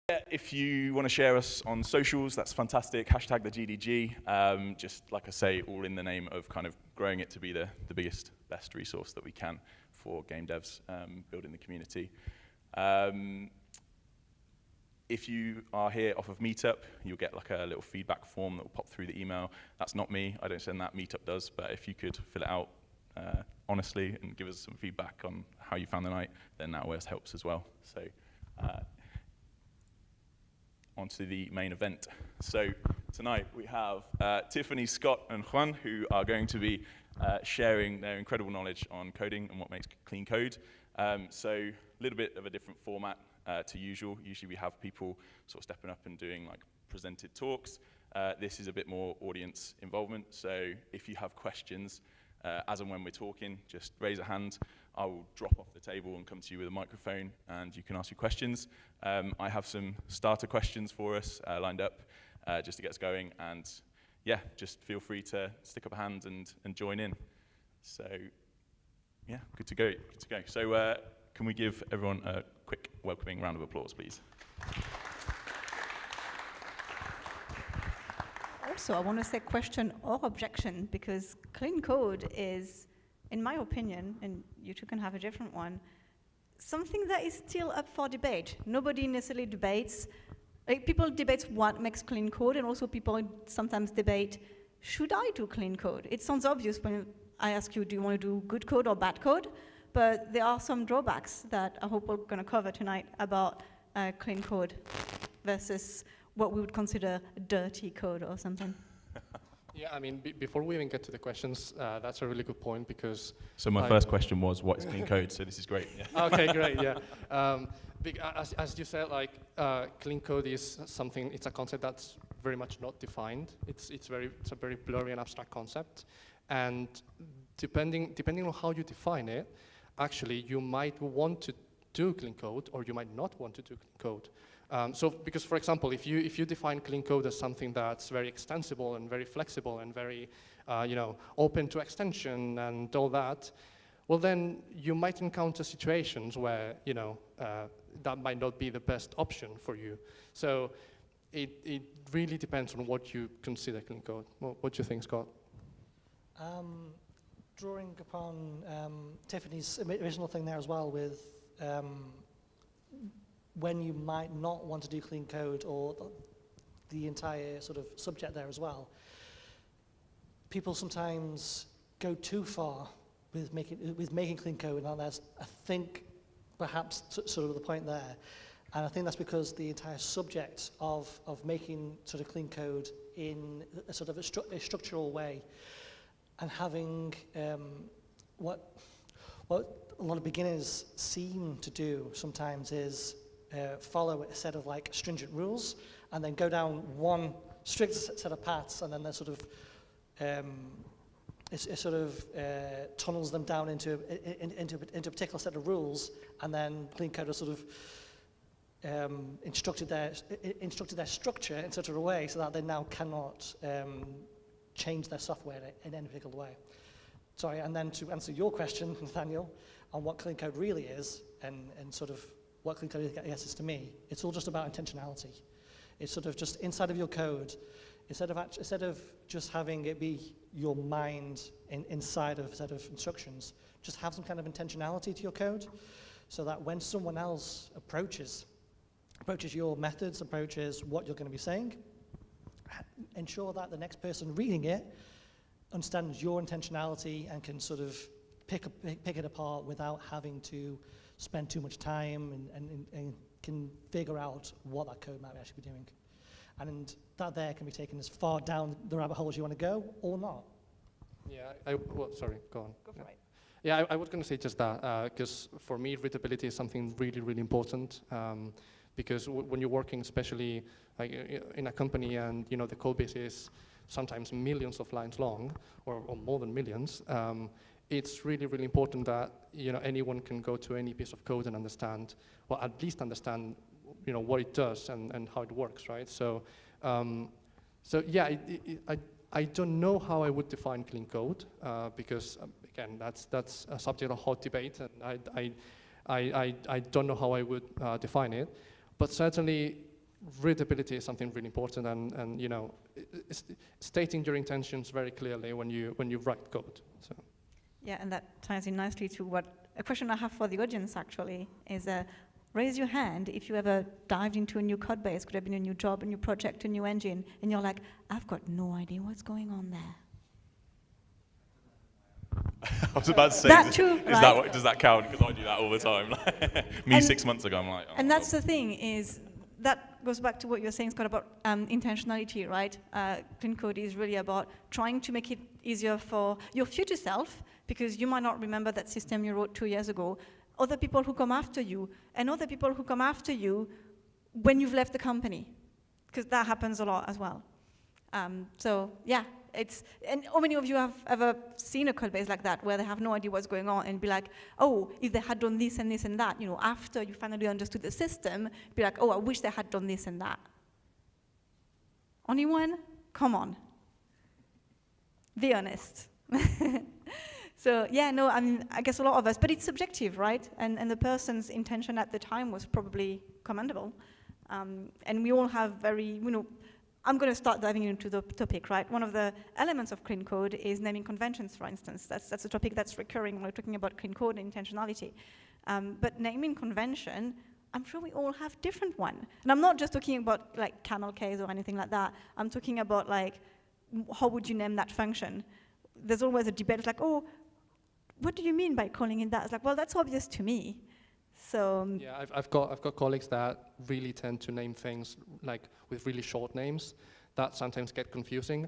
Yeah, if you want to share us on socials, that's fantastic. Hashtag the GDG. Just like I say, all in the name of kind of growing it to be the biggest, best resource that we can for game devs, building the community. If you are here off of Meetup, you'll get like a little feedback form that will pop through the email. That's not me, I don't send that, Meetup does, but if you could fill it out honestly and give us some feedback on how you found the night, then that always helps as well. So on to the main event. So tonight we have Tiffany, Scott, and Juan, who are going to be sharing their incredible knowledge on coding and what makes clean code. So a little bit of a different format to usual. Usually we have people sort of stepping up and doing like presented talks. This is a bit more audience involvement. So if you have questions, as and when we're talking, just raise a hand. I will drop off the table and come to you with a microphone, and you can ask your questions. I have some starter questions for us lined up just to get us going. And yeah, just feel free to stick up a hand and join in. So yeah, good to go. Good to go. So can we give everyone a quick welcoming round of applause, please? Also, I want to say question or objection, because clean code is, in my opinion, and you two can have a different one, something that is still up for debate. Nobody necessarily debates. Like, people debate what makes clean code, and also people sometimes debate, should I do clean code? It sounds obvious when I ask you, do you want to do good code or bad code? But there are some drawbacks that I hope we're going to cover tonight about clean code versus what we would consider dirty code or something. Yeah, I mean, before we even get to the questions, that's a really good point, because... So my first question was, what is clean code? So this is great. Yeah. Okay, great, yeah. As you said, like, clean code is something, it's a concept that's very much not defined. It's a very blurry and abstract concept. And depending on how you define it, actually, you might want to do clean code, or you might not want to do clean code. Because, for example, if you define clean code as something that's very extensible and very flexible and very, open to extension and all that, well, then you might encounter situations where, that might not be the best option for you. So it really depends on what you consider clean code. What do you think, Scott? Drawing upon Tiffany's original thing there as well with when you might not want to do clean code, or the entire sort of subject there as well. People sometimes go too far with making clean code, and that's, I think, perhaps sort of the point there. And I think that's because the entire subject of making sort of clean code in a sort of a structural way, and having what a lot of beginners seem to do sometimes is follow a set of like stringent rules, and then go down one strict set of paths, and then they're sort of it sort of tunnels them down into a particular set of rules, and then clean code has sort of instructed their structure in such a way so that they now cannot change their software in any particular way. Sorry, and then to answer your question, Nathaniel, on what clean code really is, and sort of what clean code is to me, it's all just about intentionality. It's sort of just inside of your code, instead of just having it be your mind inside of a set of instructions, just have some kind of intentionality to your code, so that when someone else approaches your methods, approaches what you're going to be saying, ensure that the next person reading it understands your intentionality and can sort of pick it apart without having to spend too much time, and can figure out what that code might actually be doing. And that there can be taken as far down the rabbit hole as you want to go, or not. Yeah, sorry, go on. Go for it. Yeah, I was going to say just that, because for me, readability is something really, really important. Because when you're working, especially like in a company, and the code base is sometimes millions of lines long, or more than millions, it's really, really important that anyone can go to any piece of code and understand, or at least understand, what it does and how it works, right? So, yeah, I don't know how I would define clean code, because again, that's a subject of hot debate, and I don't know how I would define it. But certainly, readability is something really important, and you know, stating your intentions very clearly when you write code. So. Yeah, and that ties in nicely to what a question I have for the audience actually is, raise your hand if you ever dived into a new code base, could have been a new job, a new project, a new engine, and you're like, I've got no idea what's going on there. I was about to say, That too, right? does that count? Because I do that all the time. Me 6 months ago, I'm like, oh, and that's the thing is, that goes back to what you're saying, Scott, about intentionality, right? Clean code is really about trying to make it easier for your future self, because you might not remember that system you wrote 2 years ago, other people who come after you, and other people who come after you when you've left the company, because that happens a lot as well. So yeah, and how many of you have ever seen a code base like that, where they have no idea what's going on, and be like, oh, if they had done this and this and that, you know, after you finally understood the system, be like, oh, I wish they had done this and that. Anyone? Come on. Be honest. So yeah, no, I mean, I guess a lot of us, but it's subjective, right? And the person's intention at the time was probably commendable. And we all have very, you know, I'm going to start diving into the topic, right? One of the elements of clean code is naming conventions, for instance. That's a topic that's recurring when we're talking about clean code and intentionality. But naming convention, I'm sure we all have different one. And I'm not just talking about like camel case or anything like that. I'm talking about like, how would you name that function? There's always a debate. It's like, oh, what do you mean by calling it that? It's like, well, that's obvious to me. So yeah, I've got colleagues that really tend to name things like with really short names that sometimes get confusing.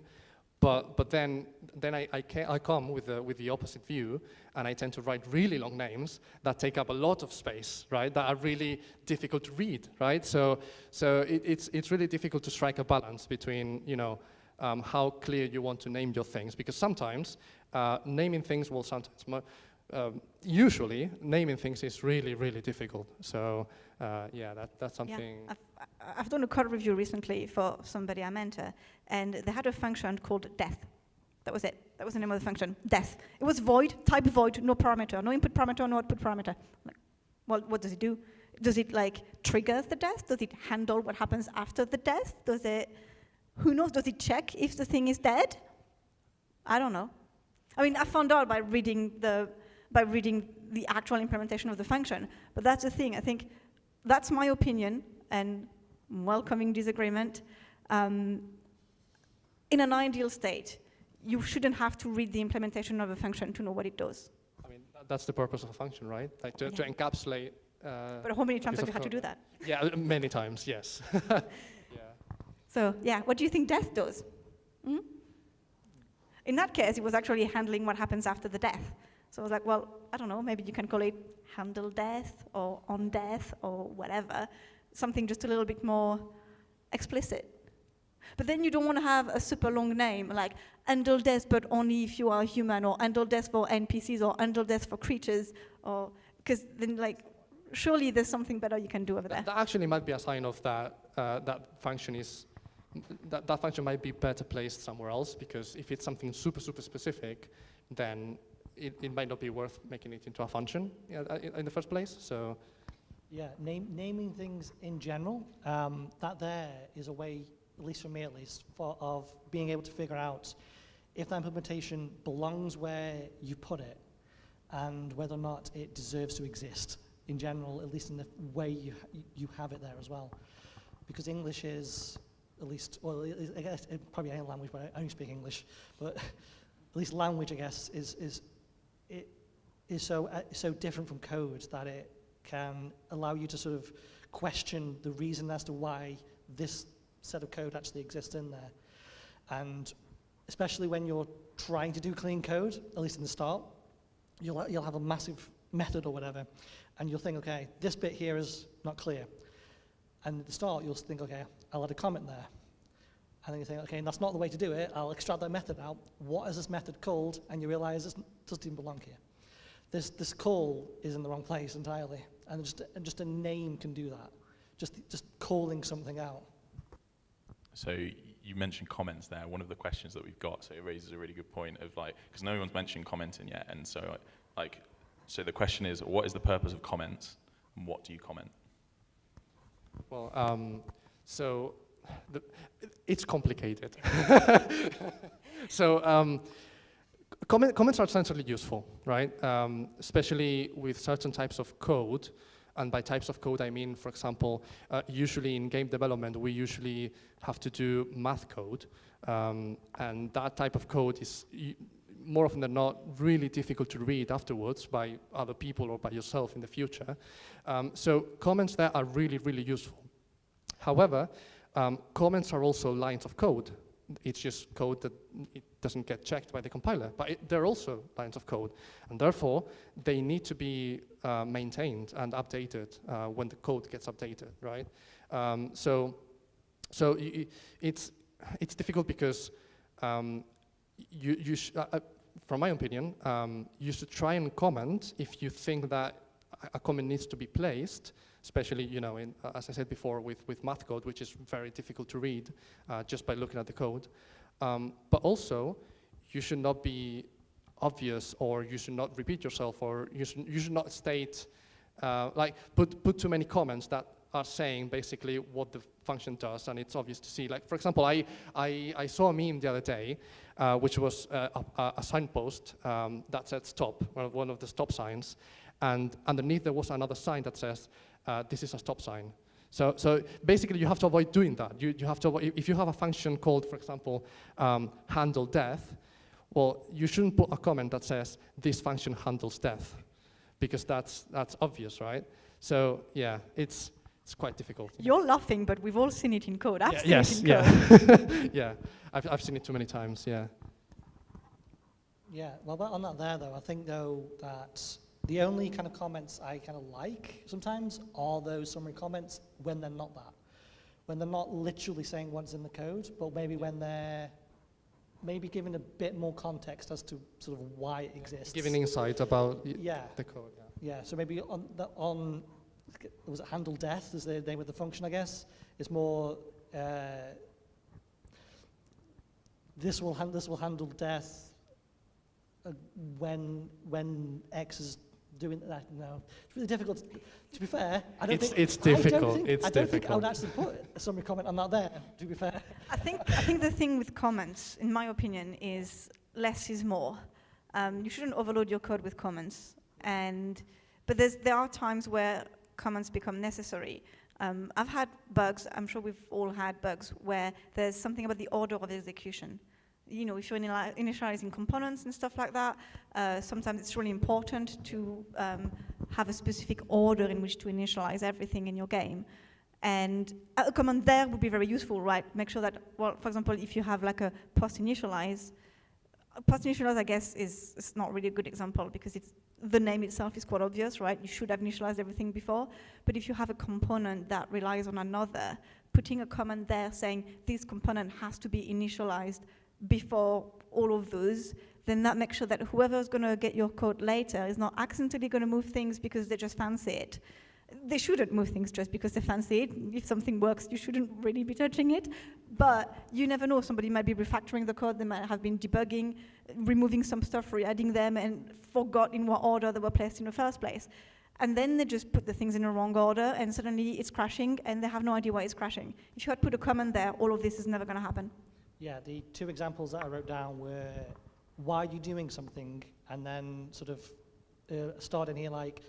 But then I come with the opposite view, and I tend to write really long names that take up a lot of space, right? That are really difficult to read, right? So it's really difficult to strike a balance between, you know, how clear you want to name your things, because sometimes naming things will sometimes. Usually, naming things is really, really difficult. So, yeah, that's something. Yeah. I've done a code review recently for somebody I mentor, and they had a function called death. That was it. That was the name of the function, death. It was void, type void, no parameter, no input parameter, no output parameter. Like, well, what does it do? Does it like trigger the death? Does it handle what happens after the death? Does it, who knows, does it check if the thing is dead? I don't know. I mean, I found out by reading the actual implementation of the function. But that's the thing. I think that's my opinion, and welcoming disagreement. In an ideal state, you shouldn't have to read the implementation of a function to know what it does. I mean, that's the purpose of a function, right? Like to encapsulate. But how many times have you had to do that? Yeah, many times, yes. Yeah. So, yeah, what do you think death does? Mm? In that case, it was actually handling what happens after the death. So I was like, well, I don't know, maybe you can call it handle death or on death or whatever, something just a little bit more explicit. But then you don't want to have a super long name, like handle death but only if you are human, or handle death for NPCs, or handle death for creatures, or because then like, surely there's something better you can do over there. That actually might be a sign of that that function is, that function might be better placed somewhere else, because if it's something super, super specific, then it might not be worth making it into a function in the first place. So, yeah, naming things in general, that there is a way, at least for me at least, of being able to figure out if that implementation belongs where you put it, and whether or not it deserves to exist in general, at least in the way you have it there as well. Because English is, at least, well, I guess probably any language, but I only speak English, but at least language, I guess, is so different from code that it can allow you to sort of question the reason as to why this set of code actually exists in there. And especially when you're trying to do clean code, at least in the start, you'll have a massive method or whatever, and you'll think, okay, this bit here is not clear. And at the start, you'll think, okay, I'll add a comment there. And then you think, okay, that's not the way to do it. I'll extract that method out. What is this method called? And you realize it doesn't even belong here. This call is in the wrong place entirely. And just a name can do that. Just calling something out. So you mentioned comments there. One of the questions that we've got, so it raises a really good point of like, because no one's mentioned commenting yet. And so so the question is, what is the purpose of comments? And what do you comment? Well, So it's complicated. So comments are essentially useful, right? Especially with certain types of code. And by types of code, I mean, for example, usually in game development, we usually have to do math code. And that type of code is more often than not really difficult to read afterwards by other people or by yourself in the future. So comments there are really, really useful. However, comments are also lines of code. It's just code that it doesn't get checked by the compiler, but they're also lines of code. And therefore, they need to be maintained and updated when the code gets updated, right? So it's difficult because from my opinion, you should try and comment if you think that a comment needs to be placed, especially, you know, as I said before, with math code, which is very difficult to read just by looking at the code. But also, you should not be obvious, or you should not repeat yourself, or you should not state, like, put too many comments that are saying basically what the function does, and it's obvious to see. Like, for example, I saw a meme the other day, which was a signpost that said stop, one of the stop signs, and underneath there was another sign that says, this is a stop sign. So basically you have to avoid doing that. You have to avoid, if you have a function called, for example, handle death, well, you shouldn't put a comment that says, this function handles death, because that's obvious, right? So yeah, it's quite difficult. You're laughing, but we've all seen it in code. I've seen it in code. Yeah, I've seen it too many times, yeah. Yeah, well, on that there, though, I think, though, that the only kind of comments I kind of like sometimes are those summary comments when they're not that. When they're not literally saying what's in the code, but maybe when they're maybe giving a bit more context as to sort of why it exists. Giving insight about the code, yeah. Yeah, so maybe on was it handle death is the name of the function, I guess. It's more, this will handle death when X is doing that. No, it's really difficult. To be fair, I don't think it's difficult. I don't think I would actually put a summary comment on that there. To be fair, I think the thing with comments, in my opinion, is less is more. You shouldn't overload your code with comments, but there are times where comments become necessary. I've had bugs. I'm sure we've all had bugs where there's something about the order of execution. You know, if you're initializing components and stuff like that, sometimes it's really important to have a specific order in which to initialize everything in your game. And a command there would be very useful, right? Make sure that, well, for example, if you have like a post-initialize, I guess, is not really a good example because the name itself is quite obvious, right? You should have initialized everything before. But if you have a component that relies on another, putting a command there saying this component has to be initialized before all of those, then that makes sure that whoever's going to get your code later is not accidentally going to move things because they just fancy it. They shouldn't move things just because they fancy it. If something works, you shouldn't really be touching it. But you never know. Somebody might be refactoring the code. They might have been debugging, removing some stuff, re-adding them, and forgot in what order they were placed in the first place. And then they just put the things in the wrong order, and suddenly it's crashing, and they have no idea why it's crashing. If you had put a comment there, all of this is never going to happen. Yeah, the two examples that I wrote down were why are you doing something, and then sort of start in here like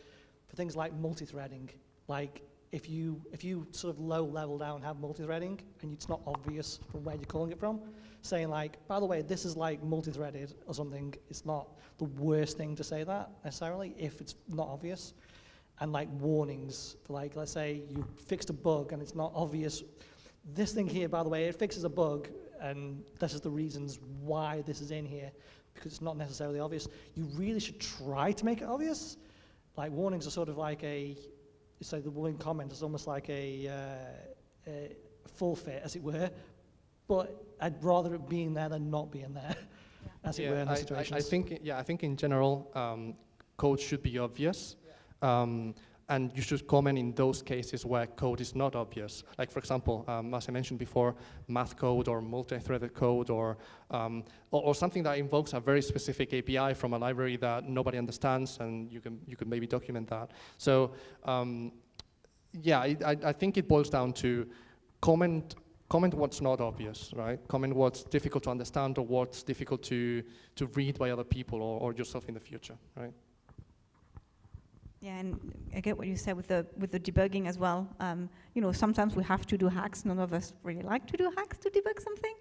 for things like multi-threading. Like if you sort of low level down have multi-threading and it's not obvious from where you're calling it from, saying like, by the way, this is like multi-threaded or something, it's not the worst thing to say that necessarily if it's not obvious. And like warnings for like, let's say you fixed a bug and it's not obvious. This thing here, by the way, it fixes a bug, and this is the reasons why this is in here, because it's not necessarily obvious. You really should try to make it obvious. Like warnings are sort of like so the warning comment is almost like a forfeit, as it were. But I'd rather it being there than not being there, as it were in those situations. I think in general, code should be obvious. And you should comment in those cases where code is not obvious. Like, for example, as I mentioned before, math code or multi-threaded code or something that invokes a very specific API from a library that nobody understands, and you can maybe document that. So, I think it boils down to comment what's not obvious, right? Comment what's difficult to understand or what's difficult to read by other people or yourself in the future, right? Yeah, and I get what you said with the debugging as well. Sometimes we have to do hacks. None of us really like to do hacks to debug something,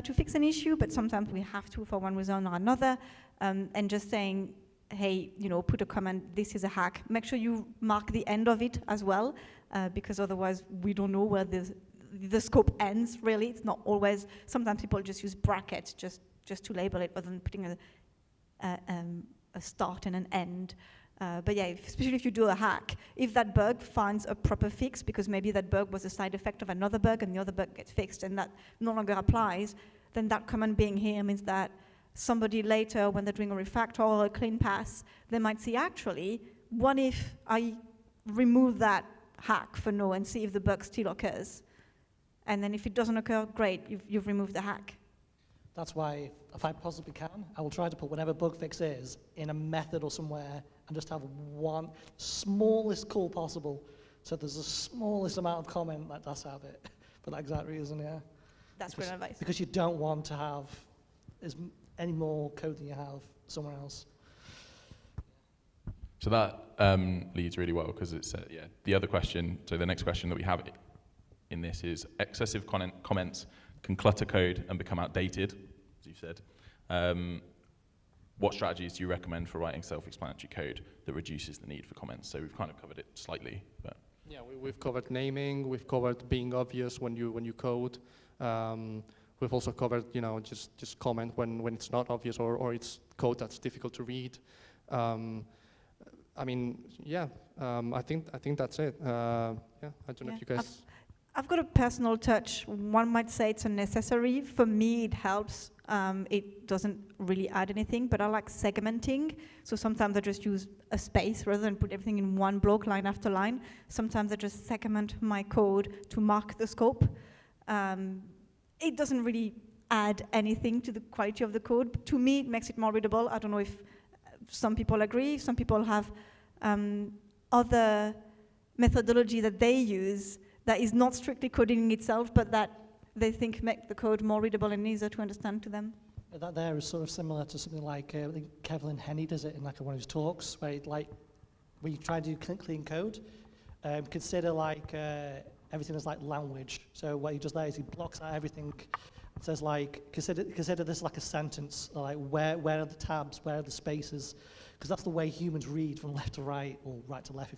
to fix an issue, but sometimes we have to for one reason or another. And just saying, hey, put a comment, this is a hack. Make sure you mark the end of it as well, because otherwise we don't know where the scope ends, really. It's not always, sometimes people just use brackets just to label it, rather than putting a start and an end. But yeah, especially if you do a hack, if that bug finds a proper fix, because maybe that bug was a side effect of another bug and the other bug gets fixed and that no longer applies, then that comment being here means that somebody later, when they're doing a refactor or a clean pass, they might see, actually, what if I remove that hack for no and see if the bug still occurs? And then if it doesn't occur, great, you've removed the hack. That's why, if I possibly can, I will try to put whatever bug fix is in a method or somewhere and just have one smallest call possible. So there's the smallest amount of comment that does have it for that exact reason, yeah. That's great advice. Because you don't want to have any more code than you have somewhere else. So that leads really well, because it's, the other question, so the next question that we have in this is excessive comments can clutter code and become outdated, as you said. What strategies do you recommend for writing self-explanatory code that reduces the need for comments? So we've kind of covered it slightly, but. Yeah, we've covered naming, we've covered being obvious when you code. We've also covered, just comment when it's not obvious or it's code that's difficult to read. I think that's it. I don't know if you guys. I've got a personal touch. One might say it's unnecessary. For me, it helps. It doesn't really add anything, but I like segmenting. So sometimes I just use a space rather than put everything in one block, line after line. Sometimes I just segment my code to mark the scope. It doesn't really add anything to the quality of the code. To me, it makes it more readable. I don't know if some people agree. Some people have other methodology that they use that is not strictly coding itself, but that they think make the code more readable and easier to understand to them. That there is sort of similar to something like, I think Kevin Henney does it in like one of his talks, where when you try to do clean code, consider everything as like language. So what he does there is he blocks out everything and says consider this like a sentence, like where are the tabs, where are the spaces, because that's the way humans read from left to right, or right to left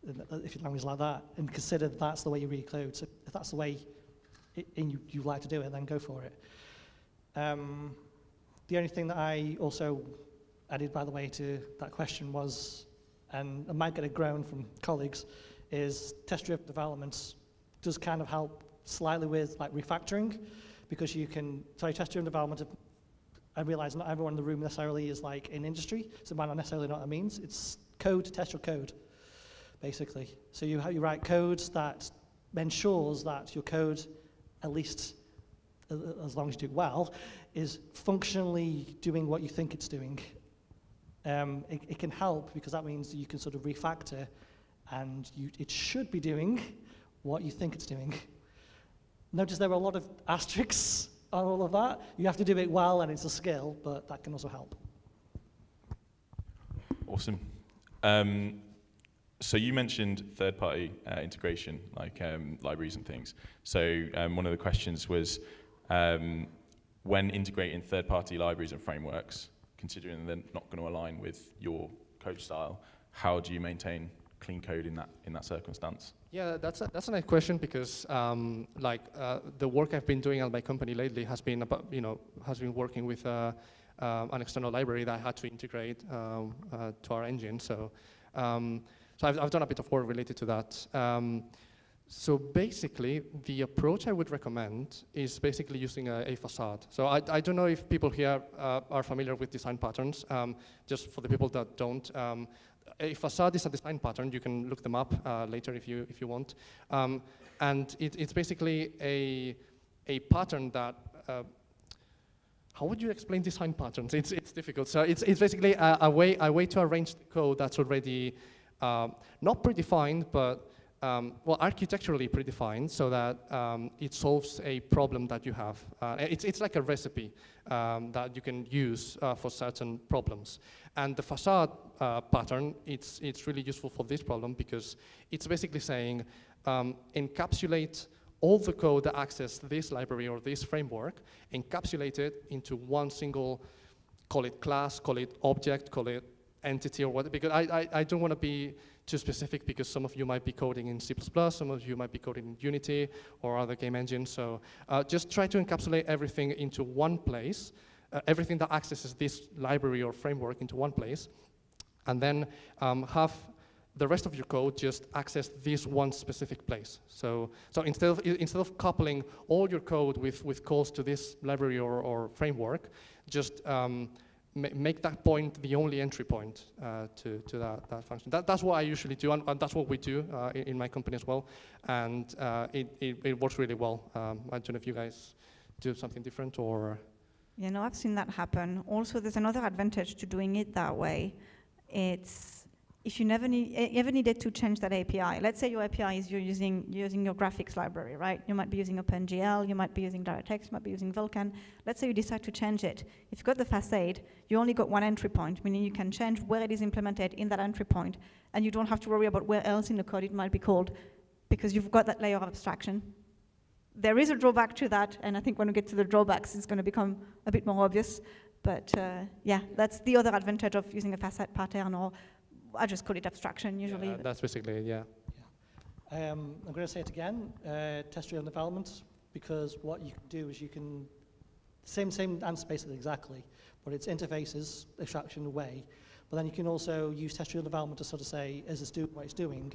if your language is like that, and consider that's the way you read code. So if that's the way you like to do it, then go for it. The only thing that I also added, by the way, to that question was, and I might get a groan from colleagues, is test-driven development does kind of help slightly with like refactoring, because test-driven development, I realize not everyone in the room necessarily is like in industry, so might not necessarily know what that means. It's code to test your code, basically. So you write code that ensures that your code, at least as long as you do it well, is functionally doing what you think it's doing. It can help because that means that you can sort of refactor and it should be doing what you think it's doing. Notice there are a lot of asterisks on all of that. You have to do it well and it's a skill, but that can also help. Awesome. So you mentioned third-party integration, like libraries and things. So one of the questions was, when integrating third-party libraries and frameworks, considering they're not going to align with your code style, how do you maintain clean code in that circumstance? Yeah, that's a nice question, because the work I've been doing at my company lately has been working with an external library that I had to integrate to our engine. So I've done a bit of work related to that. So basically, the approach I would recommend is basically using a facade. So I don't know if people here are familiar with design patterns. Just for the people that don't, a facade is a design pattern. You can look them up later if you want. And it's basically a pattern that. How would you explain design patterns? It's difficult. So it's basically a way to arrange the code that's already not predefined, but well, architecturally predefined so that it solves a problem that you have. It's like a recipe that you can use for certain problems. And the facade pattern, it's really useful for this problem because it's basically saying encapsulate all the code that access this library or this framework, encapsulate it into one single, call it class, call it object, call it entity or what, because I don't want to be too specific because some of you might be coding in C++, some of you might be coding in Unity or other game engines. So just try to encapsulate everything into one place, everything that accesses this library or framework into one place, and then have the rest of your code just access this one specific place. So instead of coupling all your code with calls to this library or framework, just make that point the only entry point to that function. That's what I usually do, and that's what we do in my company as well. And it works really well. I don't know if you guys do something different or... You know, I've seen that happen. Also, there's another advantage to doing it that way. It's if you ever needed to change that API. Let's say your API is you're using your graphics library, right? You might be using OpenGL, you might be using DirectX, you might be using Vulkan. Let's say you decide to change it. If you've got the facade, you only got one entry point, meaning you can change where it is implemented in that entry point, and you don't have to worry about where else in the code it might be called, because you've got that layer of abstraction. There is a drawback to that, and I think when we get to the drawbacks, it's going to become a bit more obvious. But yeah, that's the other advantage of using a facade pattern, or I just call it abstraction usually. Yeah, that's basically it, yeah. I'm going to say it again, test-driven development, because what you can do is you can, same answer basically exactly, but it's interfaces, abstraction away, but then you can also use test-driven development to sort of say, is this doing what it's doing?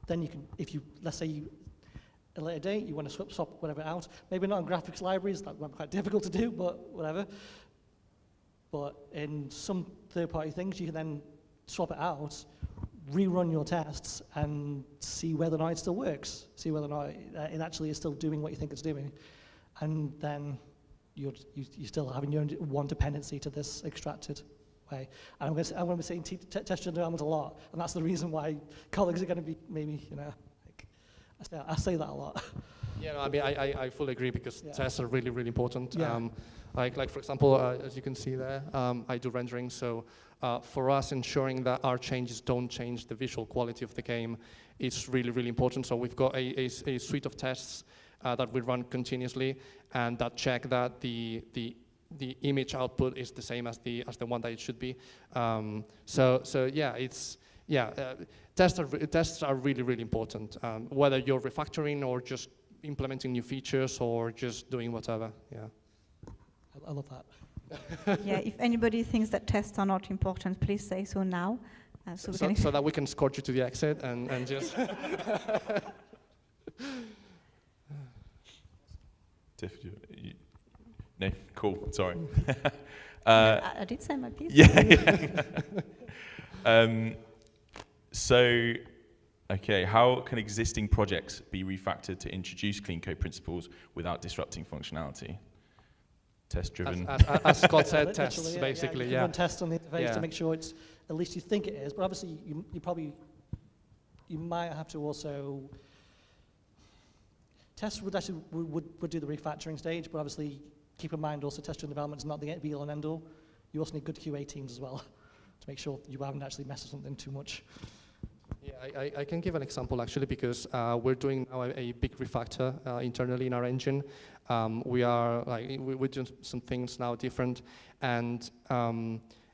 Then you can, if you, let's say you, at a later date, you want to swap whatever out, maybe not in graphics libraries, that might be quite difficult to do, but whatever. But in some third-party things, you can then swap it out, rerun your tests, and see whether or not it still works. See whether or not it actually is still doing what you think it's doing. And then you're still having your one dependency to this extracted way. And I'm going to be saying test-driven development a lot, and that's the reason why colleagues are going to be maybe, you know, like, I say that a lot. Yeah, no, I mean, I fully agree because tests are really, really important. Yeah. Like for example, as you can see there, I do rendering. So for us, ensuring that our changes don't change the visual quality of the game is really, really important. So we've got a suite of tests that we run continuously and that check that the image output is the same as the one that it should be. So yeah, tests are really, really important. Whether you're refactoring or just implementing new features or just doing whatever, yeah. I love that. Yeah, if anybody thinks that tests are not important, please say so now. So that we can escort you to the exit and just... Tiff, no, cool, sorry. I did say my piece. Yeah. So, okay, how can existing projects be refactored to introduce clean code principles without disrupting functionality? Test-driven. As Scott said, tests, basically, You run tests on the interface to make sure it's, at least you think it is, but obviously you might have to also, tests would actually would do the refactoring stage, but obviously keep in mind also test-driven development is not the be-all and end-all. You also need good QA teams as well to make sure you haven't actually messed with something too much. Yeah, I can give an example actually because we're doing now a big refactor internally in our engine. We're doing some things now different, and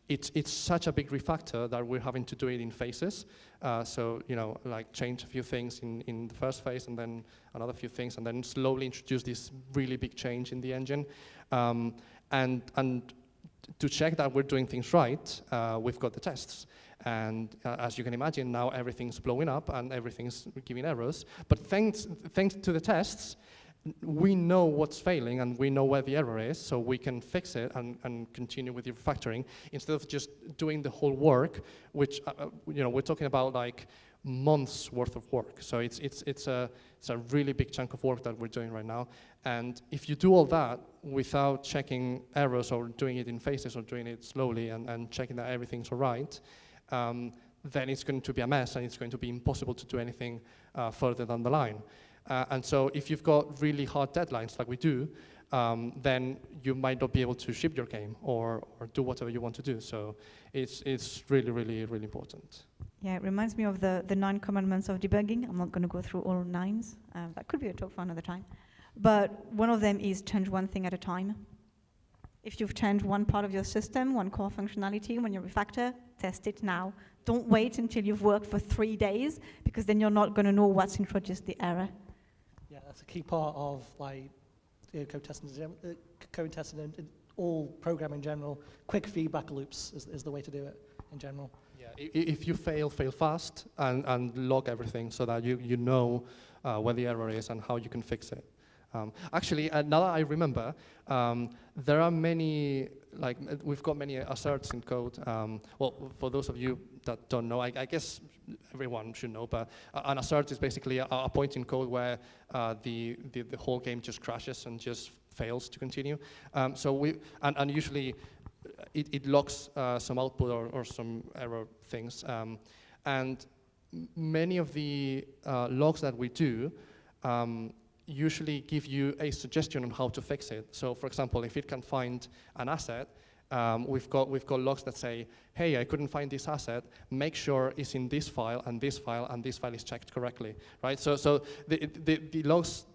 it's such a big refactor that we're having to do it in phases. So you know, like change a few things in the first phase, and then another few things, and then slowly introduce this really big change in the engine, and to check that we're doing things right, we've got the tests. And as you can imagine, now everything's blowing up and everything's giving errors. But thanks to the tests, we know what's failing and we know where the error is, so we can fix it and continue with the refactoring instead of just doing the whole work, which you know, we're talking about like months worth of work. So it's a really big chunk of work that we're doing right now. And if you do all that without checking errors or doing it in phases or doing it slowly and checking that everything's all right, then it's going to be a mess and it's going to be impossible to do anything further down the line. And so if you've got really hard deadlines like we do, then you might not be able to ship your game or do whatever you want to do. So it's really, really, really important. Yeah, it reminds me of the 9 commandments of debugging. I'm not going to go through all 9s. That could be a talk for another time. But one of them is change one thing at a time. If you've changed one part of your system, one core functionality, when you refactor, test it now. Don't wait until you've worked for 3 days, because then you're not going to know what's introduced the error. Yeah, that's a key part of code testing and all programming in general. Quick feedback loops is the way to do it in general. Yeah, if you fail fast and log everything so that you know where the error is and how you can fix it. Actually, now that I remember, there are many, we've got many asserts in code. Well, for those of you that don't know, I guess everyone should know, but an assert is basically a point in code where the whole game just crashes and just fails to continue. And usually it logs some output or some error things. And many of the logs that we do usually give you a suggestion on how to fix it. So for example, if it can find an asset, we've got logs that say, hey, I couldn't find this asset, make sure it's in this file, and this file, and this file is checked correctly, right? So the logs,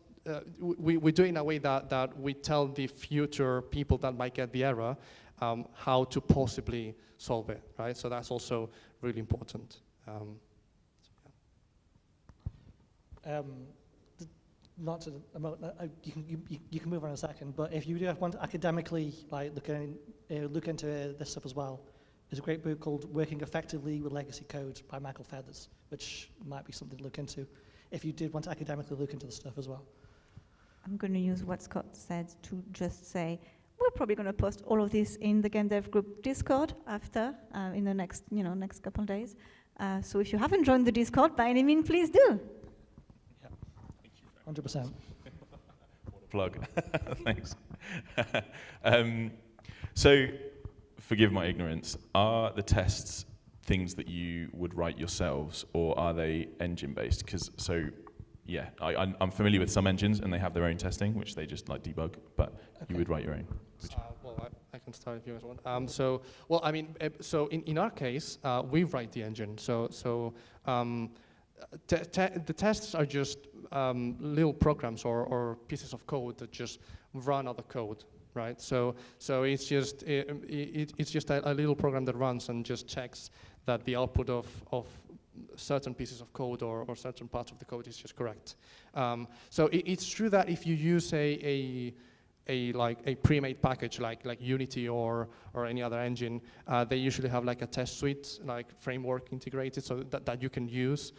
we do it in a way that we tell the future people that might get the error how to possibly solve it, right? So that's also really important. Not to you can move on in a second, but if you do want to academically look into this stuff as well, there's a great book called Working Effectively with Legacy Code by Michael Feathers, which might be something to look into if you did want to academically look into the stuff as well. I'm going to use what Scott said to just say, we're probably going to post all of this in the Game Dev Group Discord after, in the next couple of days. So if you haven't joined the Discord, by any means, please do. 100%. Plug. Thanks. So, forgive my ignorance. Are the tests things that you would write yourselves, or are they engine-based? Yeah, I'm familiar with some engines, and they have their own testing, which they just debug. But okay. You would write your own. Well, I can start if you guys want. So in our case, we write the engine. The tests are just little programs or pieces of code that just run other code, right? So it's just a little program that runs and just checks that the output of certain pieces of code or certain parts of the code is just correct. So it's true that if you use a pre-made package like Unity or any other engine, they usually have a test suite, framework integrated so that you can use.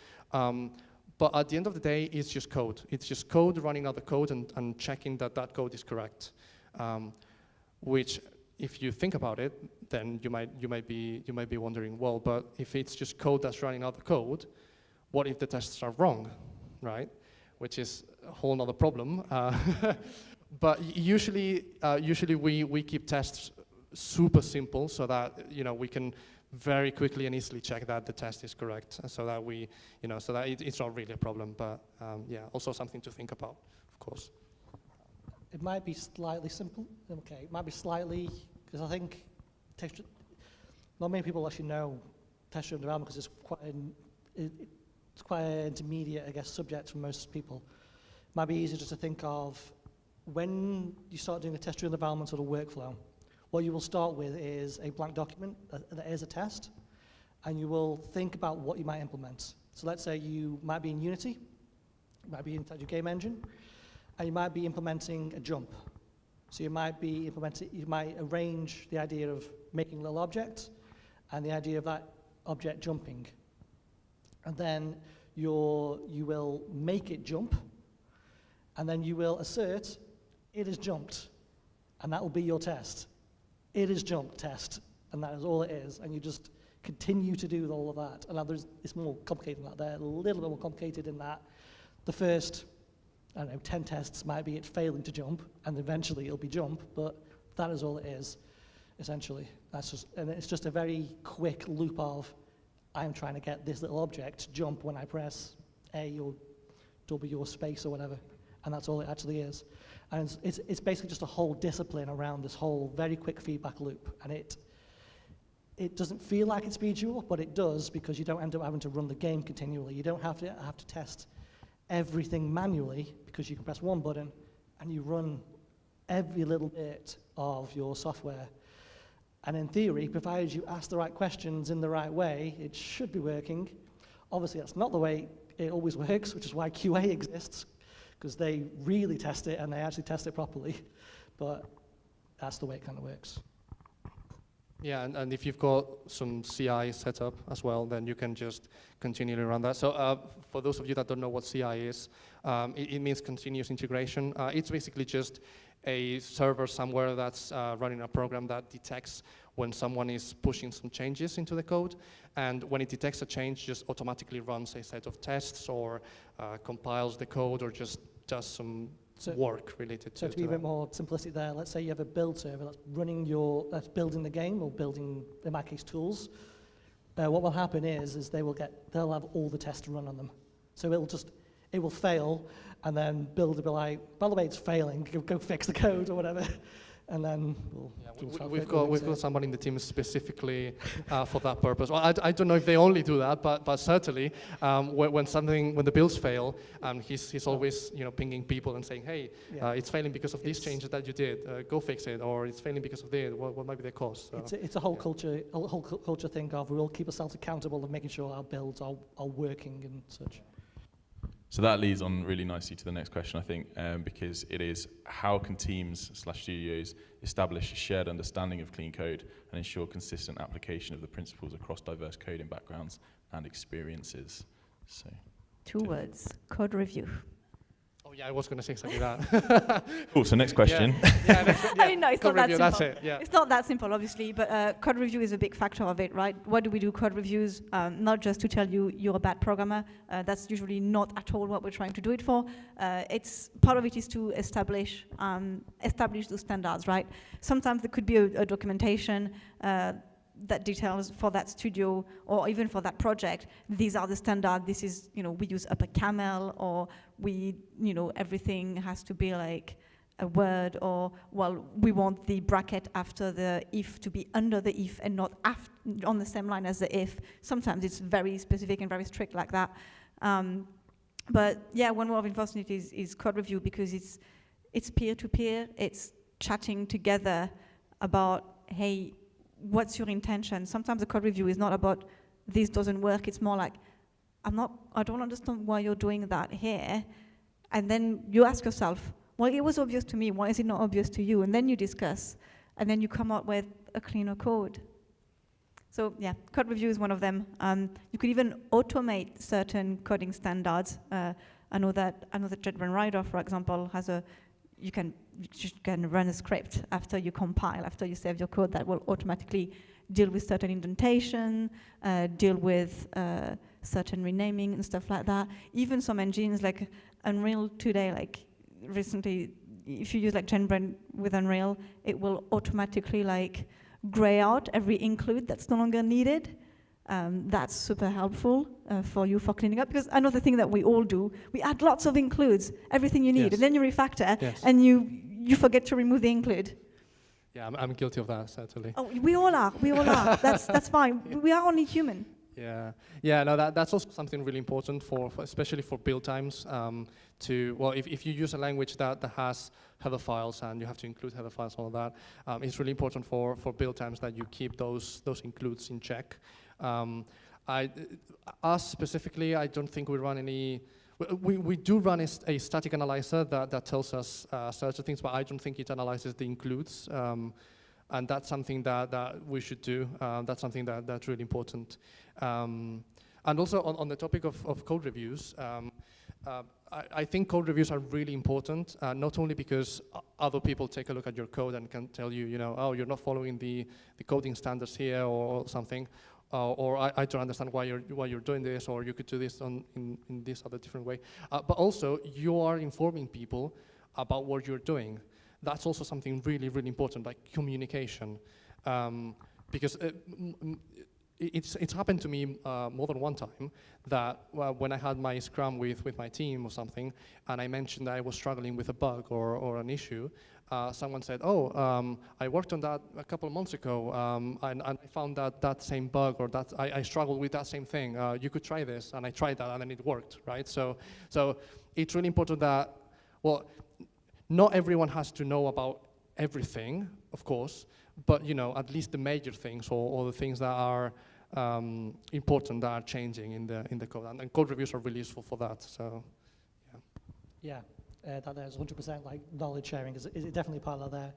But at the end of the day, it's just code. It's just code running other code and checking that code is correct. Which, if you think about it, then you might be wondering, well, but if it's just code that's running other code, what if the tests are wrong, right? Which is a whole other problem. But usually we keep tests super simple so that we can very quickly and easily check that the test is correct, so that it's not really a problem. But yeah, also something to think about, of course. It might be slightly simple. Okay, it might be slightly, because I think not many people actually know test-driven development because it's quite an intermediate, I guess, subject for most people. It might be easier just to think of when you start doing a test-driven development sort of workflow. What you will start with is a blank document that is a test, and you will think about what you might implement. So let's say you might be in Unity, you might be inside your game engine, and you might be implementing a jump. So you might arrange the idea of making a little object and the idea of that object jumping. And then you will make it jump, and then you will assert it has jumped, and that will be your test. It is jump test, and that is all it is, and you just continue to do all of that. And now it's more complicated than that. They're a little bit more complicated in that the first, 10 tests might be it failing to jump, and eventually it'll be jump, but that is all it is, essentially. And it's just a very quick loop of, I'm trying to get this little object to jump when I press A or double your space or whatever, and that's all it actually is. And it's basically just a whole discipline around this whole very quick feedback loop, and it doesn't feel like it speeds you up, but it does, because you don't end up having to run the game continually. You don't have to test everything manually, because you can press one button and you run every little bit of your software. And in theory, provided you ask the right questions in the right way, it should be working. Obviously, that's not the way it always works, which is why QA exists, because they really test it and they actually test it properly. But that's the way it kind of works. Yeah, and if you've got some CI set up as well, then you can just continually run that. So for those of you that don't know what CI is, it means continuous integration. It's basically just a server somewhere that's running a program that detects when someone is pushing some changes into the code, and when it detects a change, just automatically runs a set of tests or compiles the code or just does some work related to So to be a bit more simplistic there, let's say you have a build server that's that's building the game, or building, in my case, tools. What will happen is they'll have all the tests run on them. So it will fail, and then build will be like, by the way, it's failing, go fix the code or whatever. And then we've got somebody in the team specifically for that purpose. Well, I don't know if they only do that, but certainly when the builds fail, he's always pinging people and saying, hey, it's failing because of these changes that you did. Go fix it, or it's failing because of this. What might be the cause? So, it's a whole culture thing of we all keep ourselves accountable and making sure our builds are working and such. So that leads on really nicely to the next question, I think, because it is how can teams/studios establish a shared understanding of clean code and ensure consistent application of the principles across diverse coding backgrounds and experiences? So, Two words: code review. Oh yeah, I was going to say exactly that. Cool. So next question. I mean, no, it's not that simple. That's it. Yeah. It's not that simple, obviously, but code review is a big factor of it, right? Why do we do code reviews? Not just to tell you you're a bad programmer. That's usually not at all what we're trying to do it for. It's part of it is to establish those standards, right? Sometimes there could be a documentation that details for that studio or even for that project, these are the standards. This is, we use upper camel, or we, everything has to be like a word, or, well, we want the bracket after the if to be under the if and not on the same line as the if. Sometimes it's very specific and very strict like that. But yeah, one way of enforcing it is code review, because it's peer-to-peer, it's chatting together about, hey, what's your intention? Sometimes the code review is not about this doesn't work. It's more like, I don't understand why you're doing that here. And then you ask yourself, well, it was obvious to me. Why is it not obvious to you? And then you discuss, and then you come up with a cleaner code. So yeah, code review is one of them. You could even automate certain coding standards. I know that JetBrains Rider, for example, has you can run a script after you compile, after you save your code, that will automatically deal with certain indentation, deal with certain renaming and stuff like that. Even some engines like Unreal today, like recently, if you use like JetBrains with Unreal, it will automatically like gray out every include that's no longer needed. That's super helpful for you for cleaning up, because another thing that we all do, we add lots of includes, everything you need, and then you refactor, and you forget to remove the include. Yeah, I'm guilty of that, certainly. Oh, we all are. That's fine. We are only human. Yeah. No, that's also something really important for especially for build times. If you use a language that has header files and you have to include header files and all that, it's really important for build times that you keep those includes in check. Us specifically, I don't think we run any. We do run a static analyzer that tells us certain things, but I don't think it analyzes the includes. And that's something that we should do. That's something that's really important. And also on the topic of code reviews, I think code reviews are really important, not only because other people take a look at your code and can tell you, oh, you're not following the coding standards here or something, or I don't understand why you're doing this, or you could do this in this other different way. But also, you are informing people about what you're doing. That's also something really, really important, like communication. Because it's happened to me more than one time that when I had my Scrum with my team or something, and I mentioned that I was struggling with a bug or an issue, someone said, I worked on that a couple of months ago, and I found that same bug, or that I struggled with that same thing. You could try this, and I tried that, and then it worked, right? So it's really important that, well, not everyone has to know about everything, of course, but at least the major things or the things that are important that are changing in the code, and code reviews are really useful for that. So, yeah. That there's 100% like knowledge sharing is definitely part of there.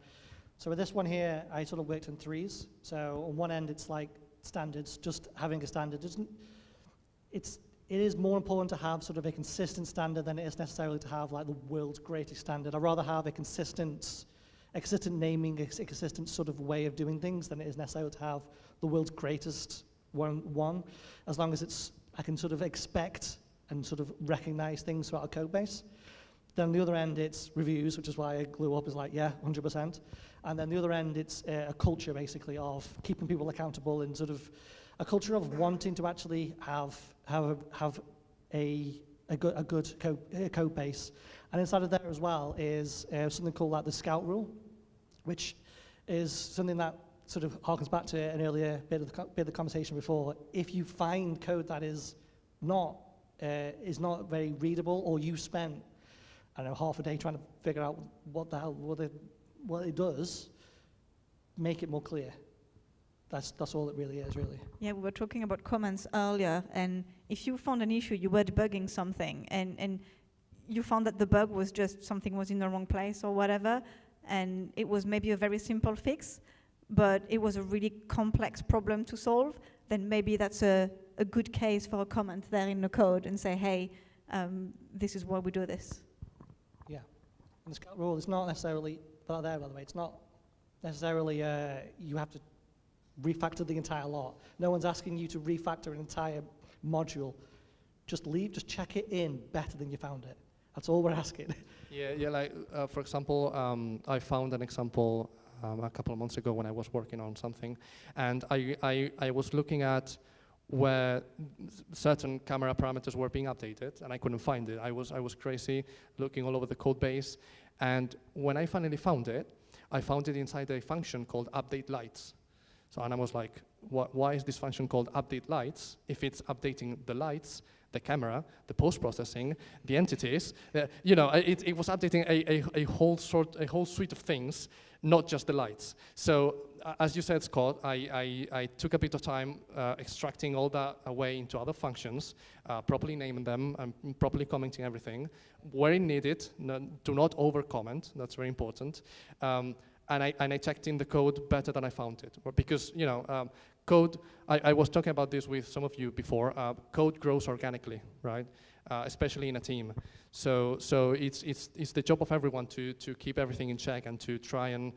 So with this one here, I sort of worked in threes. So on one end, it's like standards. Just having a standard it is more important to have sort of a consistent standard than it is necessarily to have like the world's greatest standard. I'd rather have a consistent naming, a consistent sort of way of doing things than it is necessarily to have the world's greatest one. As long as I can sort of expect and sort of recognize things throughout a code base. Then on the other end, it's reviews, which is why I blew up, is like, 100%. And then the other end, it's a culture, basically, of keeping people accountable and sort of a culture of wanting to actually have a good code base. And inside of there as well is something called like the Scout rule, which is something that sort of harkens back to an earlier bit of the conversation before. If you find code that is not very readable, or you spent half a day trying to figure out what it does, make it more clear. That's all it really is, really. Yeah, we were talking about comments earlier, and if you found an issue, you were debugging something, and you found that the bug was just something was in the wrong place or whatever, and it was maybe a very simple fix, but it was a really complex problem to solve, then maybe that's a good case for a comment there in the code and say, hey, this is why we do this. Yeah, and the Scout rule is not necessarily, by the way, it's not necessarily you have to refactor the entire lot. No one's asking you to refactor an entire module. Just check it in better than you found it. That's all we're asking. Yeah, like for example, I found an example a couple of months ago when I was working on something, and I was looking at where certain camera parameters were being updated, and I couldn't find it. I was crazy looking all over the code base, and when I finally found it, I found it inside a function called update lights. So, and I was like, why is this function called update lights if it's updating the lights, the camera, the post-processing, the entities? It was updating a whole suite of things, not just the lights. So, as you said, Scott, I took a bit of time extracting all that away into other functions, properly naming them, and properly commenting everything. Where it needed, do not over-comment, that's very important. And I checked in the code better than I found it. Because, code, I was talking about this with some of you before, code grows organically, right? Especially in a team. So it's the job of everyone to keep everything in check and to try and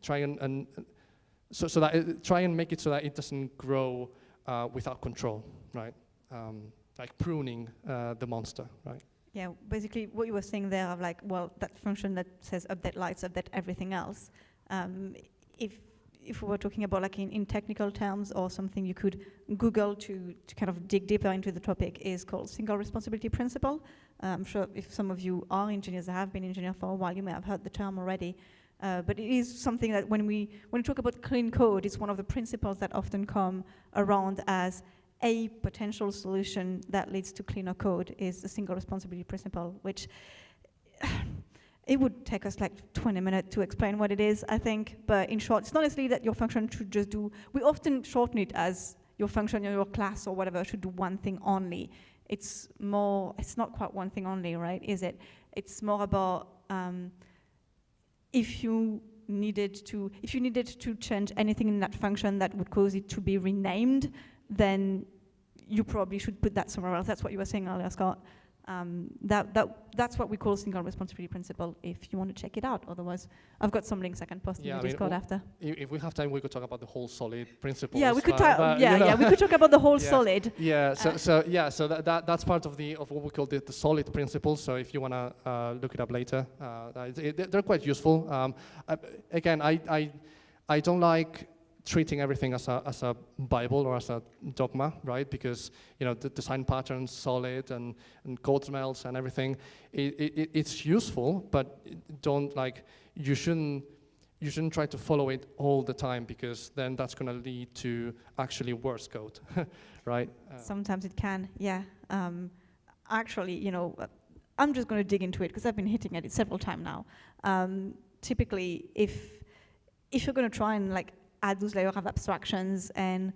try and make it so that it doesn't grow without control, right? Like pruning the monster, right? Yeah, basically what you were saying there of like, well, that function that says update lights, update everything else. If we were talking about like in technical terms, or something you could Google to kind of dig deeper into the topic, is called single responsibility principle. I'm sure if some of you are engineers, have been engineers for a while, you may have heard the term already. But it is something that when we talk about clean code, it's one of the principles that often come around as a potential solution that leads to cleaner code is the single responsibility principle, which it would take us like 20 minutes to explain what it is, I think. But in short, it's not necessarily that your function should just do, we often shorten it as your function or your class or whatever should do one thing only. It's not quite one thing only, right? Is it? It's more about if you needed to change anything in that function that would cause it to be renamed, then you probably should put that somewhere else. That's what you were saying earlier, Scott. That's what we call single responsibility principle, if you want to check it out. Otherwise, I've got some links I can post in the Discord after. If we have time, we could talk about the whole solid principles. Yeah, we could talk. We could talk about the whole solid. Yeah. So that's part of what we call the solid principles. So if you want to look it up later, they're quite useful. Again, I don't like treating everything as a Bible or as a dogma, right? Because the design pattern's solid and code smells and everything. It's useful, but you shouldn't try to follow it all the time, because then that's going to lead to actually worse code, right? Sometimes it can, yeah. Actually, I'm just going to dig into it because I've been hitting at it several times now. Typically, if you're going to try and add those layers of abstractions and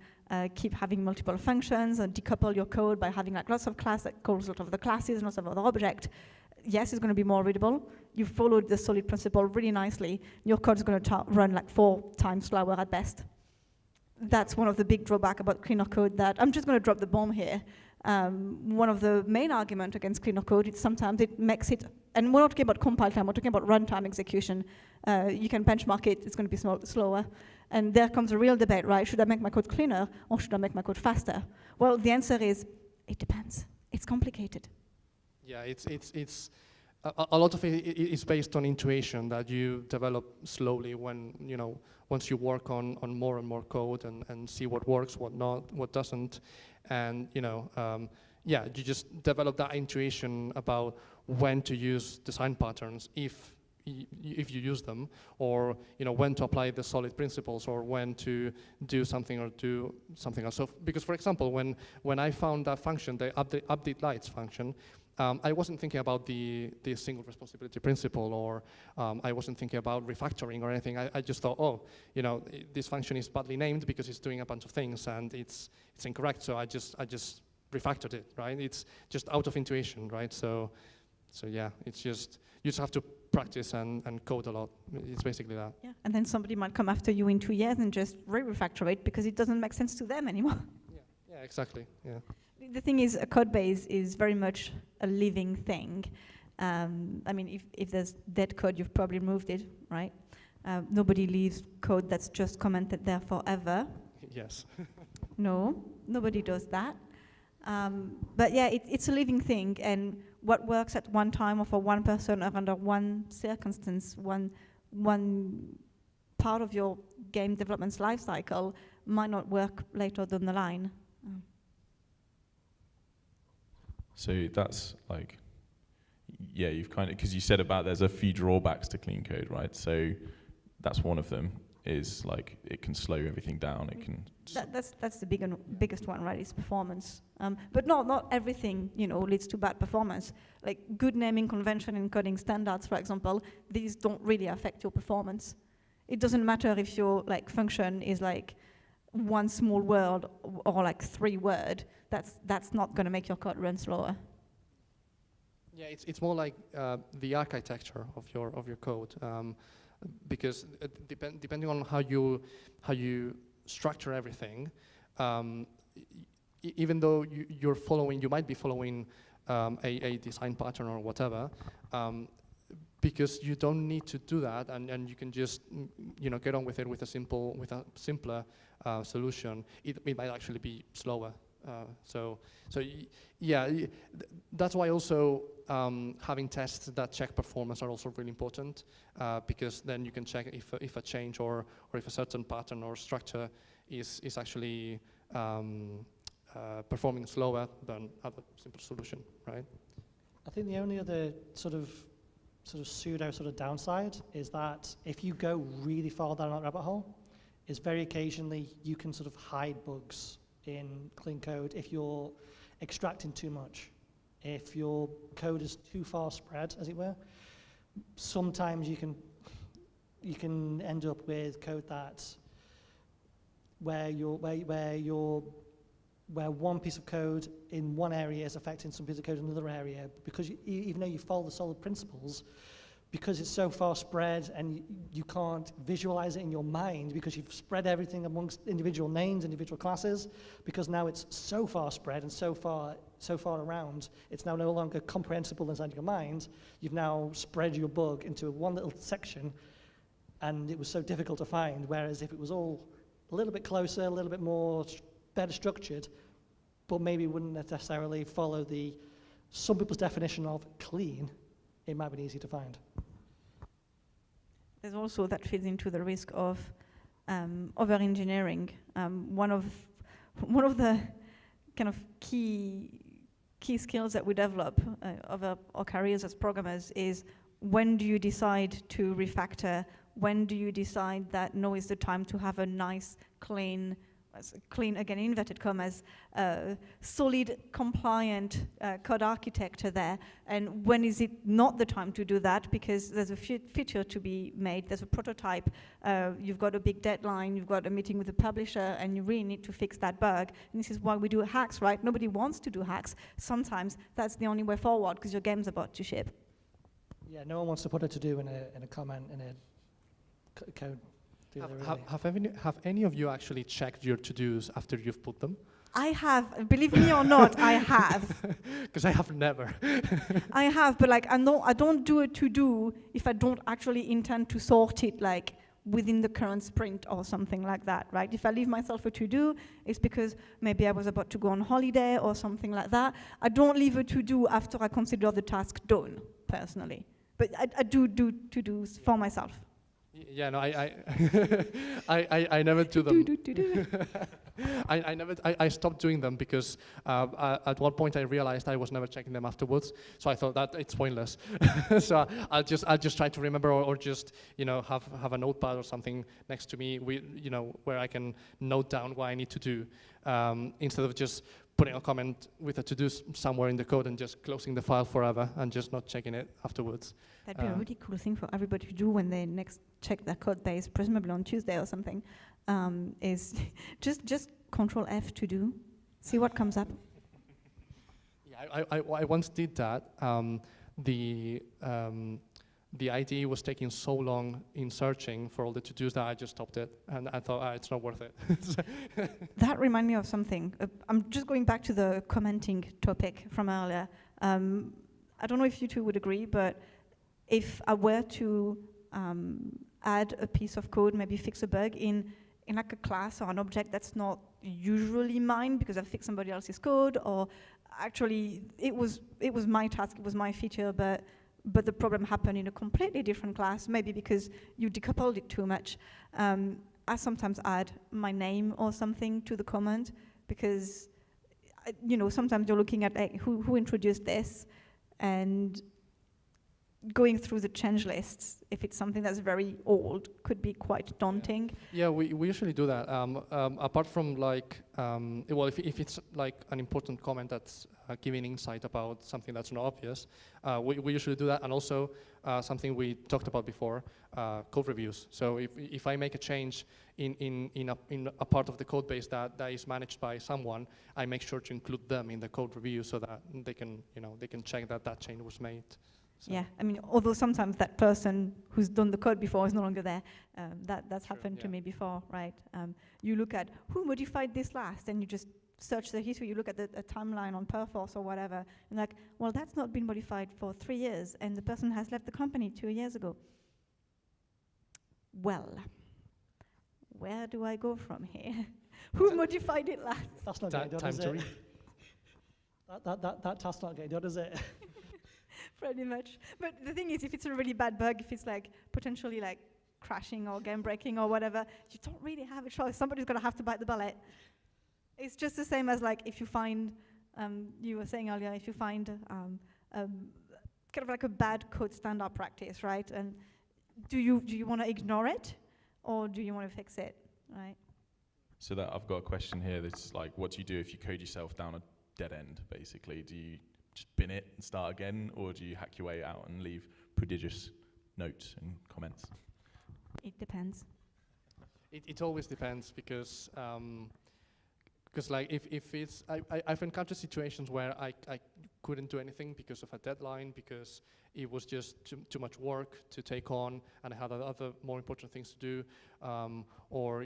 keep having multiple functions and decouple your code by having lots of class that calls lots of the classes and lots of other objects, yes, it's going to be more readable. You followed the solid principle really nicely. Your code is going to run 4 times slower at best. That's one of the big drawbacks about cleaner code that I'm just going to drop the bomb here. One of the main arguments against cleaner code is sometimes it makes it, and we're not talking about compile time, we're talking about runtime execution. You can benchmark it, it's going to be slower. And there comes a real debate, right? Should I make my code cleaner or should I make my code faster? Well, the answer is, it depends. It's complicated. Yeah, it's a lot of it is based on intuition that you develop slowly when, once you work on more and more code and see what works, what not, what doesn't. And, you just develop that intuition about when to use design patterns if you use them, or when to apply the solid principles, or when to do something or do something else. So, because for example, when I found that function, the update lights function, I wasn't thinking about the single responsibility principle, or I wasn't thinking about refactoring or anything. I just thought, this function is badly named because it's doing a bunch of things and it's incorrect. So I just refactored it, right? It's just out of intuition, right? So yeah, it's just you just have to practice and code a lot. It's basically that. Yeah, and then somebody might come after you in 2 years and just refactor it because it doesn't make sense to them anymore. Yeah, exactly. Yeah. The thing is, a code base is very much a living thing. If there's dead code, you've probably removed it, right? Nobody leaves code that's just commented there forever. Yes. No, nobody does that. But yeah, it's a living thing, and what works at one time or for one person or under one circumstance, one part of your game development's life cycle might not work later down the line. So that's you've kind of, because you said about there's a few drawbacks to clean code, right? So that's one of them, is it can slow everything down. It can. That's the biggest one, right? Is performance. But not everything leads to bad performance. Good naming convention and coding standards, for example, these don't really affect your performance. It doesn't matter if your function is one small word or 3 word. That's not going to make your code run slower. Yeah, it's more like the architecture of your code, because depending on how you structure everything, even though you might be following a design pattern or whatever, because you don't need to do that, and you can just get on with it with a simpler solution. It might actually be slower. That's why also having tests that check performance are also really important, because then you can check if a change or if a certain pattern or structure is actually performing slower than other simple solution, right? I think the only other sort of pseudo downside is that if you go really far down that rabbit hole, is very occasionally you can sort of hide bugs in clean code if you're extracting too much. If your code is too far spread, as it were, sometimes you can end up with code that's where one piece of code in one area is affecting some piece of code in another area, because even though you follow the solid principles, because it's so far spread and you can't visualize it in your mind because you've spread everything amongst individual names, individual classes, because now it's so far spread and so far around, it's now no longer comprehensible inside your mind. You've now spread your bug into one little section, and it was so difficult to find, whereas if it was all a little bit closer, a little bit more better structured, but maybe wouldn't necessarily follow some people's definition of clean, it might be easy to find. There's also that feeds into the risk of over-engineering. One of the kind of key skills that we develop over our careers as programmers is when do you decide to refactor? When do you decide that no is the time to have a nice, clean, again inverted commas, solid, compliant code architecture there? And when is it not the time to do that? Because there's a feature to be made, there's a prototype, you've got a big deadline, you've got a meeting with the publisher, and you really need to fix that bug. And this is why we do hacks, right? Nobody wants to do hacks. Sometimes that's the only way forward because your game's about to ship. Yeah, no one wants to put a to-do in a comment in a code. Have any of you actually checked your to-dos after you've put them? I have, believe me or not, I have. Because I have never. I have, but like I don't do a to-do if I don't actually intend to sort it like within the current sprint or something like that, right? If I leave myself a to-do, it's because maybe I was about to go on holiday or something like that. I don't leave a to-do after I consider the task done, personally. But I do to-dos for myself. Yeah, no, I never do them. I stopped doing them because at one point I realized I was never checking them afterwards. So I thought that it's pointless. So I'll just try to remember, or just have a notepad or something next to me, where I can note down what I need to do, instead of just putting a comment with a to-do somewhere in the code and just closing the file forever and just not checking it afterwards. That'd be a really cool thing for everybody to do when they next check their code base, presumably on Tuesday or something, is just Control F to do, see what comes up. Yeah, I once did that. The IDE was taking so long in searching for all the to-dos that I just stopped it, and I thought, it's not worth it. That reminded me of something. I'm just going back to the commenting topic from earlier. I don't know if you two would agree, but if I were to add a piece of code, maybe fix a bug in like a class or an object that's not usually mine because I fixed somebody else's code, or actually it was my task, it was my feature, but the problem happened in a completely different class, maybe because you decoupled it too much. I sometimes add my name or something to the comment because, sometimes you're looking at who introduced this, and going through the change lists, if it's something that's very old, could be quite daunting. Yeah, we usually do that. Apart from if it's like an important comment that's giving insight about something that's not obvious, we usually do that. And also something we talked about before, code reviews. So if I make a change in a part of the code base that is managed by someone, I make sure to include them in the code review so that they can check that change was made. So. Yeah, I mean, although sometimes that person who's done the code before is no longer there. That's True, happened yeah. to me before, right? You look at who modified this last, and you just search the history, you look at a timeline on Perforce or whatever, and like, well, that's not been modified for 3 years, and the person has left the company 2 years ago. Well, where do I go from here? Who modified it last? That's not getting done, Time is to it? read. That task's not getting done, is it? Pretty much. But the thing is, if it's a really bad bug, if it's like potentially like crashing or game breaking or whatever, you don't really have a choice. Somebody's going to have to bite the bullet. It's just the same as like if you find, you were saying earlier, if you find kind of like a bad code standard practice, right? And do you want to ignore it, or do you want to fix it, right? So that I've got a question here that's like, what do you do if you code yourself down a dead end, basically? Do you just bin it and start again, or do you hack your way out and leave prodigious notes and comments? It depends. It always depends because like if it's I've encountered situations where I couldn't do anything because of a deadline, because it was just too much work to take on, and I had other more important things to do, or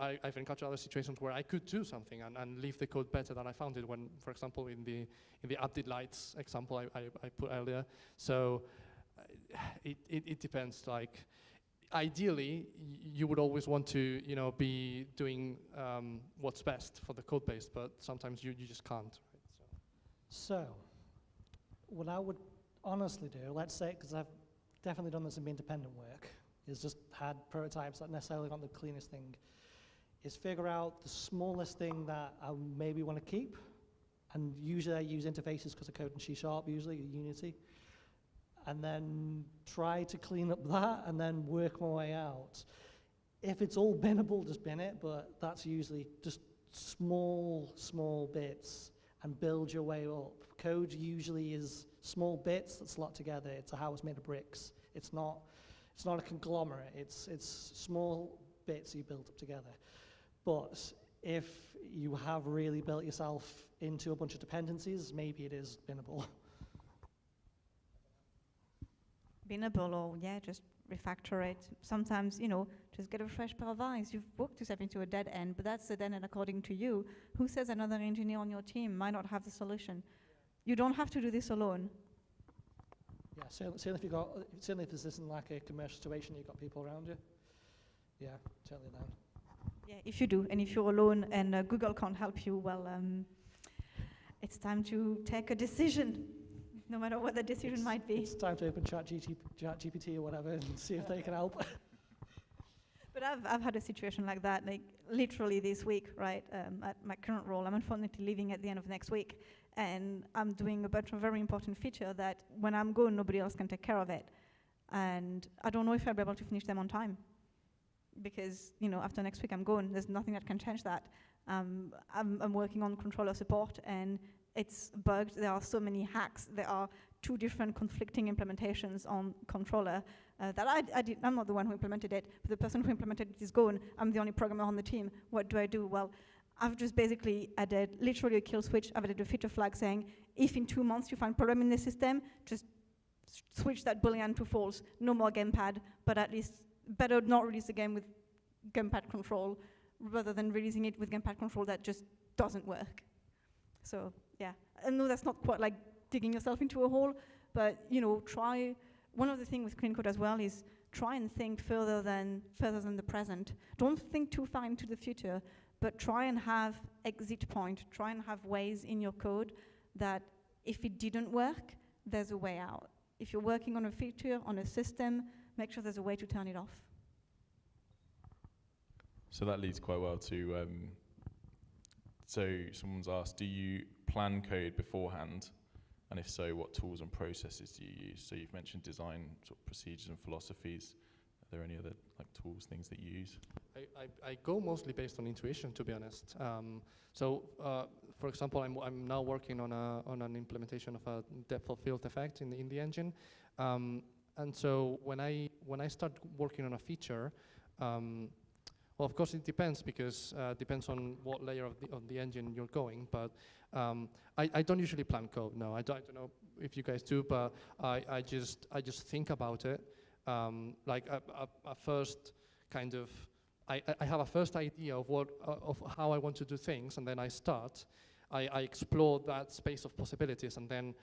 I've encountered other situations where I could do something and leave the code better than I found it. When, for example, in the update lights example I put earlier. So it depends. Like, ideally, you would always want to be doing what's best for the code base, but sometimes you just can't. Right? So, what I would honestly do, let's say, because I've definitely done this in independent work, is just had prototypes that necessarily aren't the cleanest thing, is figure out the smallest thing that I maybe want to keep. And usually I use interfaces because I code in C# usually, or Unity. And then try to clean up that and then work my way out. If it's all binnable, just bin it, but that's usually just small bits and build your way up. Code usually is small bits that slot together. It's a house made of bricks. It's not a conglomerate. It's small bits you build up together. But if you have really built yourself into a bunch of dependencies, maybe it is binnable. Binnable, or just refactor it. Sometimes, just get a fresh pair of eyes. You've walked yourself into a dead end, but that's the dead end according to you. Who says another engineer on your team might not have the solution? You don't have to do this alone. Yeah, certainly if this isn't like a commercial situation, you've got people around you. Yeah, totally down. Yeah, if you do, and if you're alone and Google can't help you, well, it's time to take a decision, no matter what the decision might be. It's time to open ChatGPT or whatever and see if they can help. But I've had a situation like that, like literally this week, right? At my current role, I'm unfortunately leaving at the end of next week, and I'm doing a bunch of very important feature that when I'm gone, nobody else can take care of it. And I don't know if I'll be able to finish them on time. Because after next week I'm gone. There's nothing that can change that. I'm working on controller support and it's bugged. There are so many hacks. There are 2 different conflicting implementations on controller that I'm not the one who implemented it, but the person who implemented it is gone. I'm the only programmer on the team. What do I do? Well, I've just basically added literally a kill switch. I've added a feature flag saying, if in 2 months you find problem in the system, just switch that boolean to false. No more gamepad, but at least better not release the game with gamepad control rather than releasing it with gamepad control that just doesn't work. So yeah, I know that's not quite like digging yourself into a hole, but try. One of the things with clean code as well is try and think further than the present. Don't think too far into the future, but try and have exit point. Try and have ways in your code that if it didn't work, there's a way out. If you're working on a feature, on a system, make sure there's a way to turn it off. So that leads quite well to, so someone's asked, do you plan code beforehand? And if so, what tools and processes do you use? So you've mentioned design sort of procedures and philosophies. Are there any other tools, things that you use? I go mostly based on intuition, to be honest. For example, I'm now working on an implementation of a depth of field effect in the engine. And so when I start working on a feature, well, of course it depends because depends on what layer of the engine you're going. But I don't usually plan code. No, I don't know if you guys do, but I just think about it. Like a first kind of, I have a first idea of how I want to do things, and then I start. I explore that space of possibilities, and then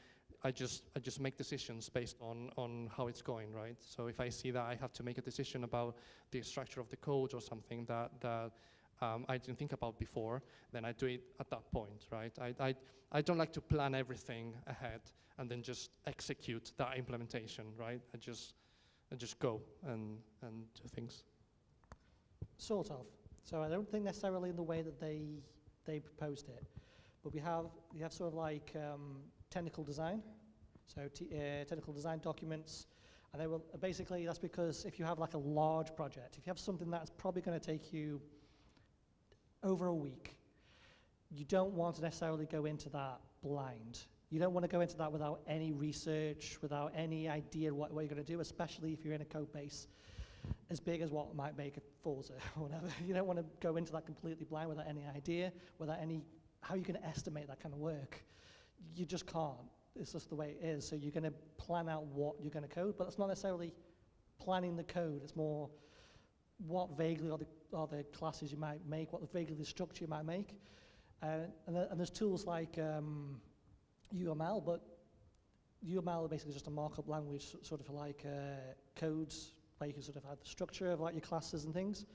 I just make decisions based on how it's going, right? So if I see that I have to make a decision about the structure of the code or something that I didn't think about before, then I do it at that point, right? I don't like to plan everything ahead and then just execute that implementation, right? I just go and do things. Sort of. So I don't think necessarily in the way that they proposed it, but we have sort of like technical design. So technical design documents, and they will basically, that's because if you have like a large project, if you have something that's probably going to take you over a week, you don't want to necessarily go into that blind. You don't want to go into that without any research, without any idea what you're going to do, especially if you're in a code base as big as what might make a Forza or whatever. You don't want to go into that completely blind without any idea, without any, how you can estimate that kind of work. You just can't. It's just the way it is. So you're going to plan out what you're going to code, but it's not necessarily planning the code. It's more what vaguely are the classes you might make, what vaguely the structure you might make. And there's tools like UML, but UML is basically just a markup language, sort of like codes, where you can sort of have the structure of like your classes and things.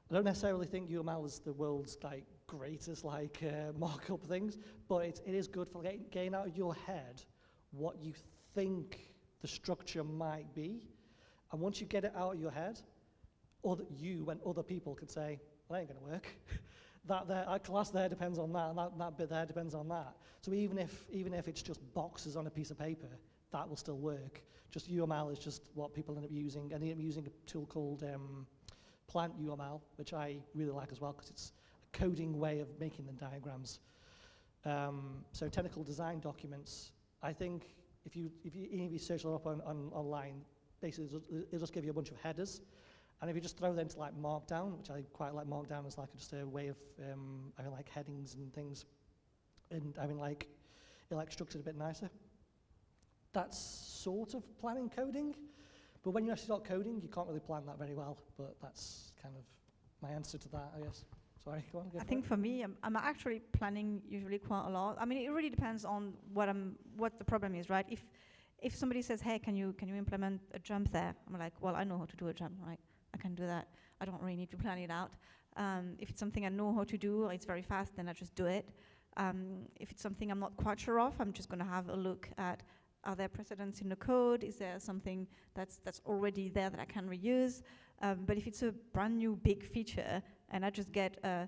I don't necessarily think UML is the world's like greatest like markup things, but it is good for getting out of your head what you think the structure might be, And once you get it out of your head, you and other people can say, well, that ain't going to work. That class there depends on that, and that bit there depends on that. So even if it's just boxes on a piece of paper, that will still work. Just UML is just what people end up using. And they end up using a tool called Plant UML, which I really like as well, because it's a coding way of making the diagrams. So technical design documents, I think if you search them up online, basically it'll just give you a bunch of headers. And if you just throw them to like Markdown, which I quite like Markdown as like just a way of having like headings and things, and having like it like structured a bit nicer. That's sort of planning coding, but when you actually start coding, you can't really plan that very well. But that's kind of my answer to that, I guess. Sorry, go on. I think for me, I'm actually planning usually quite a lot. I mean, it really depends on what the problem is, right? If somebody says, hey, can you implement a jump there? I'm like, well, I know how to do a jump, right? I can do that. I don't really need to plan it out. If it's something I know how to do, or it's very fast, then I just do it. If it's something I'm not quite sure of, I'm just going to have a look at, are there precedents in the code? Is there something that's already there that I can reuse? But if it's a brand new big feature, and I just get a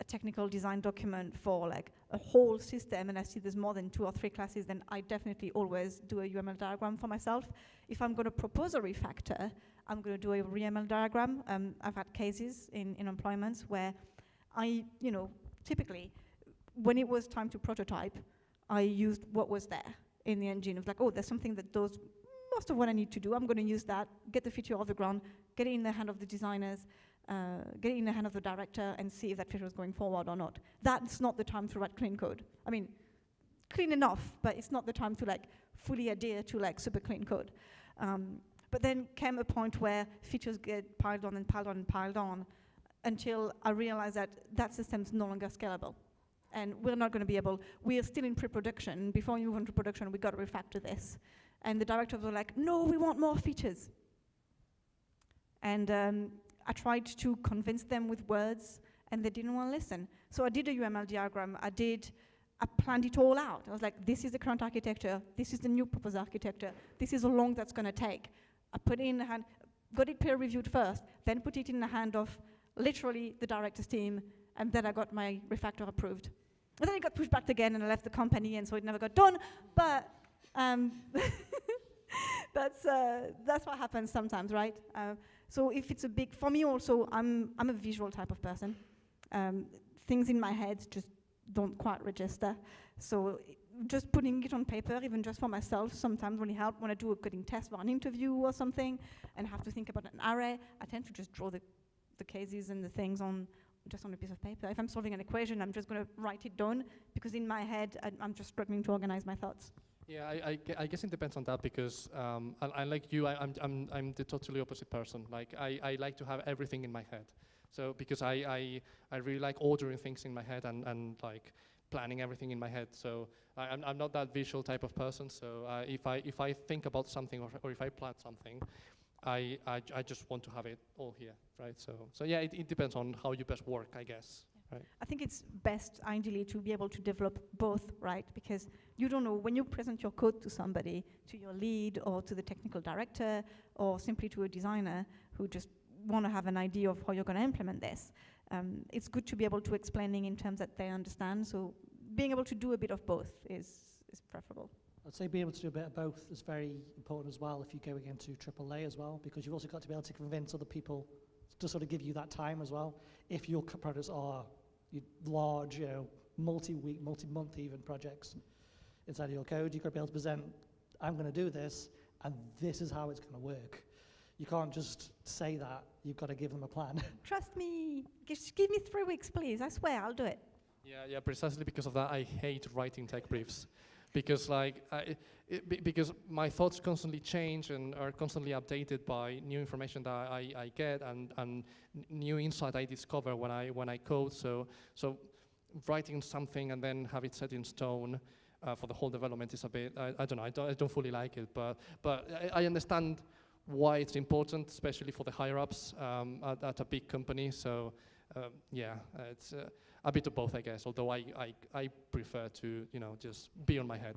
technical design document for like a whole system, and I see there's more than 2 or 3 classes, then I definitely always do a UML diagram for myself. If I'm going to propose a refactor, I'm going to do a UML diagram. I've had cases in employments where typically, when it was time to prototype, I used what was there in the engine. It was like, oh, there's something that does most of what I need to do. I'm going to use that, get the feature off the ground, get it in the hand of the designers, get it in the hand of the director, and see if that feature is going forward or not. That's not the time to write clean code. I mean, clean enough, but it's not the time to like fully adhere to like super clean code. But then came a point where features get piled on and piled on and piled on until I realized that system's no longer scalable. And we're not going to be able, we're still in pre-production. Before we move on to production, we got to refactor this. And the directors were like, no, we want more features. And I tried to convince them with words, and they didn't want to listen. So I did a UML diagram. I planned it all out. I was like, this is the current architecture. This is the new proposed architecture. This is how long that's going to take. I put it in the hand, got it peer-reviewed first, then put it in the hand of literally the director's team, and then I got my refactor approved. And then it got pushed back again, and I left the company, and so it never got done. But that's what happens sometimes, right? So if it's for me also, I'm a visual type of person. Things in my head just don't quite register. So just putting it on paper, even just for myself, sometimes really help when I do a coding test or an interview or something, and have to think about an array. I tend to just draw the cases and the things just on a piece of paper. If I'm solving an equation, I'm just going to write it down, because in my head, I'm just struggling to organize my thoughts. Yeah, I guess it depends on that, because I like you, I'm the totally opposite person. Like I like to have everything in my head. So because I really like ordering things in my head and like planning everything in my head. So I'm not that visual type of person. So if I think about something or if I plan something, I just want to have it all here, right? So yeah, it depends on how you best work, I guess. Yeah. Right. I think it's best, ideally, to be able to develop both, right? Because you don't know, when you present your code to somebody, to your lead or to the technical director or simply to a designer who just want to have an idea of how you're going to implement this, it's good to be able to explaining in terms that they understand. So being able to do a bit of both is preferable. I'd say being able to do a bit of both is very important as well if you're going into AAA as well, because you've also got to be able to convince other people to sort of give you that time as well. If your products are large, multi-week, multi-month even projects inside of your code, you've got to be able to present, I'm going to do this, and this is how it's going to work. You can't just say that. You've got to give them a plan. Trust me. Just give me 3 weeks, please. I swear, I'll do it. Yeah, precisely because of that, I hate writing tech briefs. Because because my thoughts constantly change and are constantly updated by new information that I get and new insight I discover when I code. So writing something and then have it set in stone for the whole development is a bit, I don't know, I don't fully like it. But I understand why it's important, especially for the higher ups at a big company. So yeah, a bit of both, I guess. Although I prefer to, just be on my head.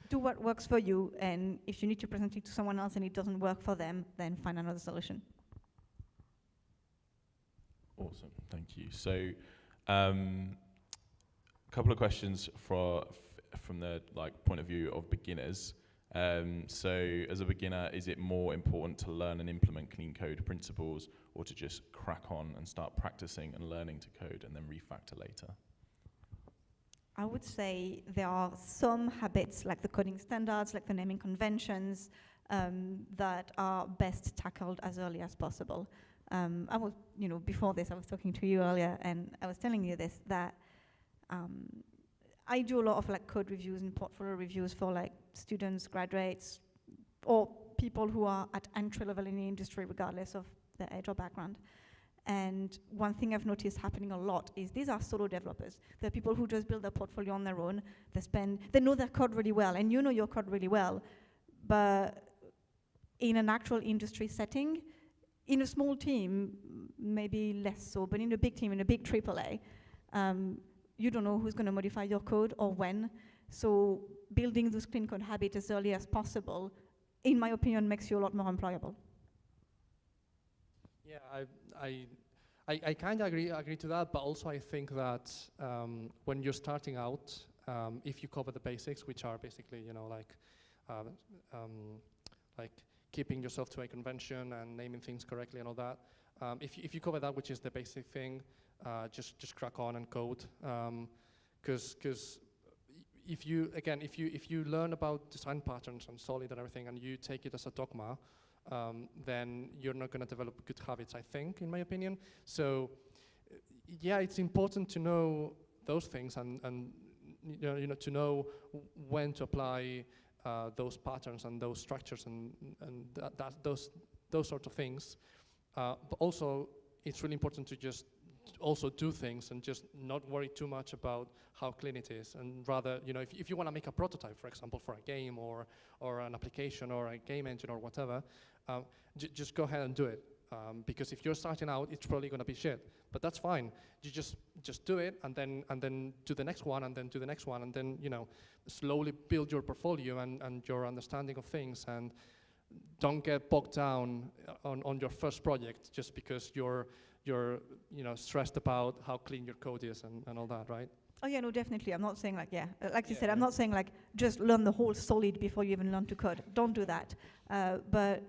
Do what works for you, and if you need to present it to someone else and it doesn't work for them, then find another solution. Awesome, thank you. So, a couple of questions from the point of view of beginners. So, as a beginner, is it more important to learn and implement clean code principles, or to just crack on and start practicing and learning to code and then refactor later? I would say there are some habits, like the coding standards, like the naming conventions, that are best tackled as early as possible. I was, before this, I was talking to you earlier, and I was telling you this, that I do a lot of code reviews and portfolio reviews for students, graduates, or people who are at entry level in the industry, regardless of their age or background. And one thing I've noticed happening a lot is these are solo developers. They're people who just build their portfolio on their own. They know their code really well, and you know your code really well. But in an actual industry setting, in a small team, maybe less so, but in a big team, in a big AAA, you don't know who's going to modify your code or when. So building those clean code habits as early as possible, in my opinion, makes you a lot more employable. Yeah, I kind of agree to that, but also I think that when you're starting out, if you cover the basics, which are basically, like keeping yourself to a convention and naming things correctly and all that, if you cover that, which is the basic thing, just crack on and code, because if you learn about design patterns and solid and everything, and you take it as a dogma, then you're not going to develop good habits, I think, in my opinion. So, yeah, it's important to know those things and to know when to apply those patterns and those structures and those sorts of things. But also, it's really important to just also do things and just not worry too much about how clean it is, and rather, if you want to make a prototype, for example, for a game or an application or a game engine or whatever, just go ahead and do it. Because if you're starting out, it's probably going to be shit, but that's fine. You just do it, and then do the next one, and then do the next one, and then slowly build your portfolio and your understanding of things, and don't get bogged down on your first project just because you're stressed about how clean your code is and all that, right? Oh yeah, no, definitely. I'm not saying you said, I'm not saying just learn the whole solid before you even learn to code. Don't do that. But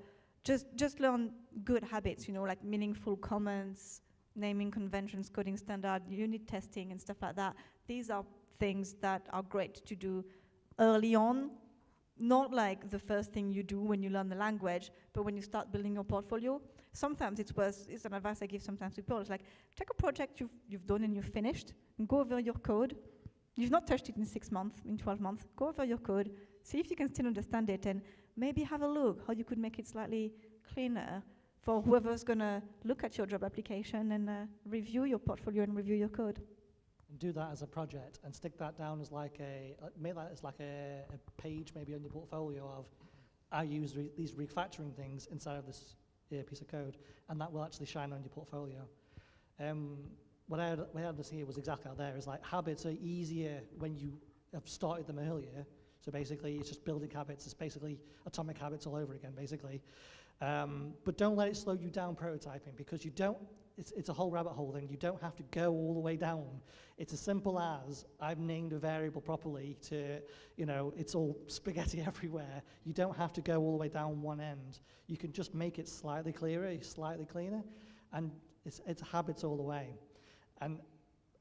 just learn good habits, like meaningful comments, naming conventions, coding standard, unit testing and stuff like that. These are things that are great to do early on, not like the first thing you do when you learn the language, but when you start building your portfolio. Sometimes it's an advice I give sometimes to people. It's take a project you've done and you've finished, and go over your code. You've not touched it in 6 months, in 12 months. Go over your code, see if you can still understand it, and maybe have a look how you could make it slightly cleaner for whoever's going to look at your job application and review your portfolio and review your code. And do that as a project and stick that down as make that as a page maybe on your portfolio of, I use these refactoring things inside of this piece of code, and that will actually shine on your portfolio. What I had to see was exactly out there is habits are easier when you have started them earlier. So basically, it's just building habits. It's basically atomic habits all over again, basically. But don't let it slow you down prototyping, because it's a whole rabbit hole thing. You don't have to go all the way down. It's as simple as, I've named a variable properly to, it's all spaghetti everywhere. You don't have to go all the way down one end. You can just make it slightly clearer, slightly cleaner, and it's habits all the way. And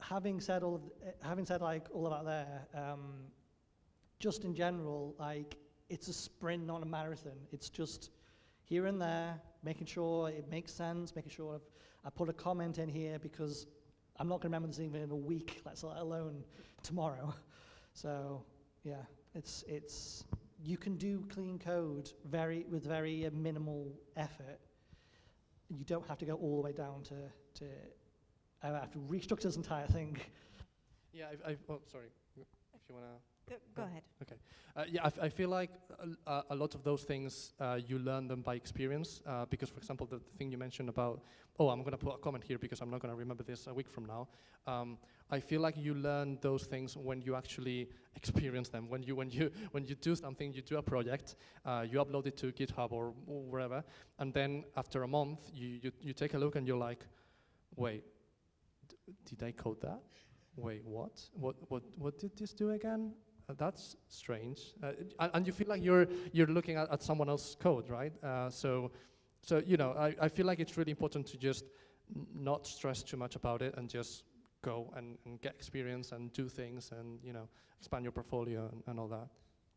having said all of that there, just in general, it's a sprint, not a marathon. It's just here and there, making sure it makes sense, making sure I put a comment in here, because I'm not going to remember this even in a week, let alone tomorrow. So yeah, it's you can do clean code with very minimal effort. You don't have to go all the way down to I have to restructure this entire thing. Yeah, sorry. If you want to Go ahead. Okay. Yeah, I feel like a lot of those things, you learn them by experience. Because, for example, the thing you mentioned about, oh, I'm going to put a comment here because I'm not going to remember this a week from now. I feel like you learn those things when you actually experience them. When you do something, you do a project, you upload it to GitHub or wherever, and then after a month, you take a look and you're like, wait, did I code that? Wait, what? What did this do again? That's strange. And you feel like you're looking at someone else's code, right? So you know, I feel like it's really important to just not stress too much about it and just go and get experience and do things and, you know, expand your portfolio and all that.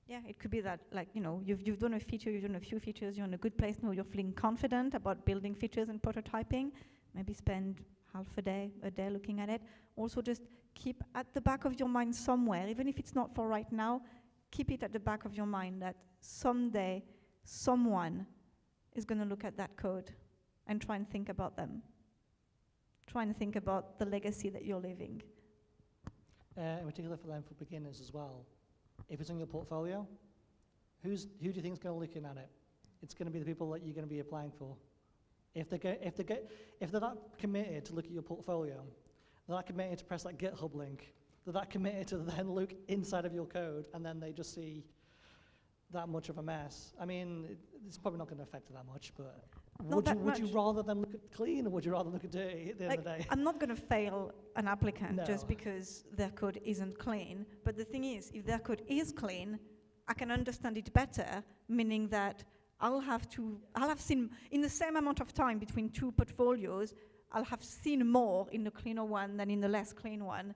Yeah, it could be that, like, you know, you've done a feature, you've done a few features, you're in a good place now, you're feeling confident about building features and prototyping. Maybe spend half a day looking at it. Also, just keep at the back of your mind somewhere, even if it's not for right now, keep it at the back of your mind that someday someone is going to look at that code and try and think about them. Try and think about the legacy that you're leaving. In particular for them, for beginners as well. If it's in your portfolio, who do you think is going to look at it? It's going to be the people that you're going to be applying for. If they're not committed to look at your portfolio, they're not committed to press that GitHub link, they're not committed to then look inside of your code, and then they just see that much of a mess. I mean, it's probably not going to affect it that much, but would you rather them look at clean, or would you rather look at dirty at the end of the day? I'm not going to fail an applicant just because their code isn't clean, but the thing is, if their code is clean, I can understand it better, meaning that I'll have seen, in the same amount of time between two portfolios, I'll have seen more in the cleaner one than in the less clean one,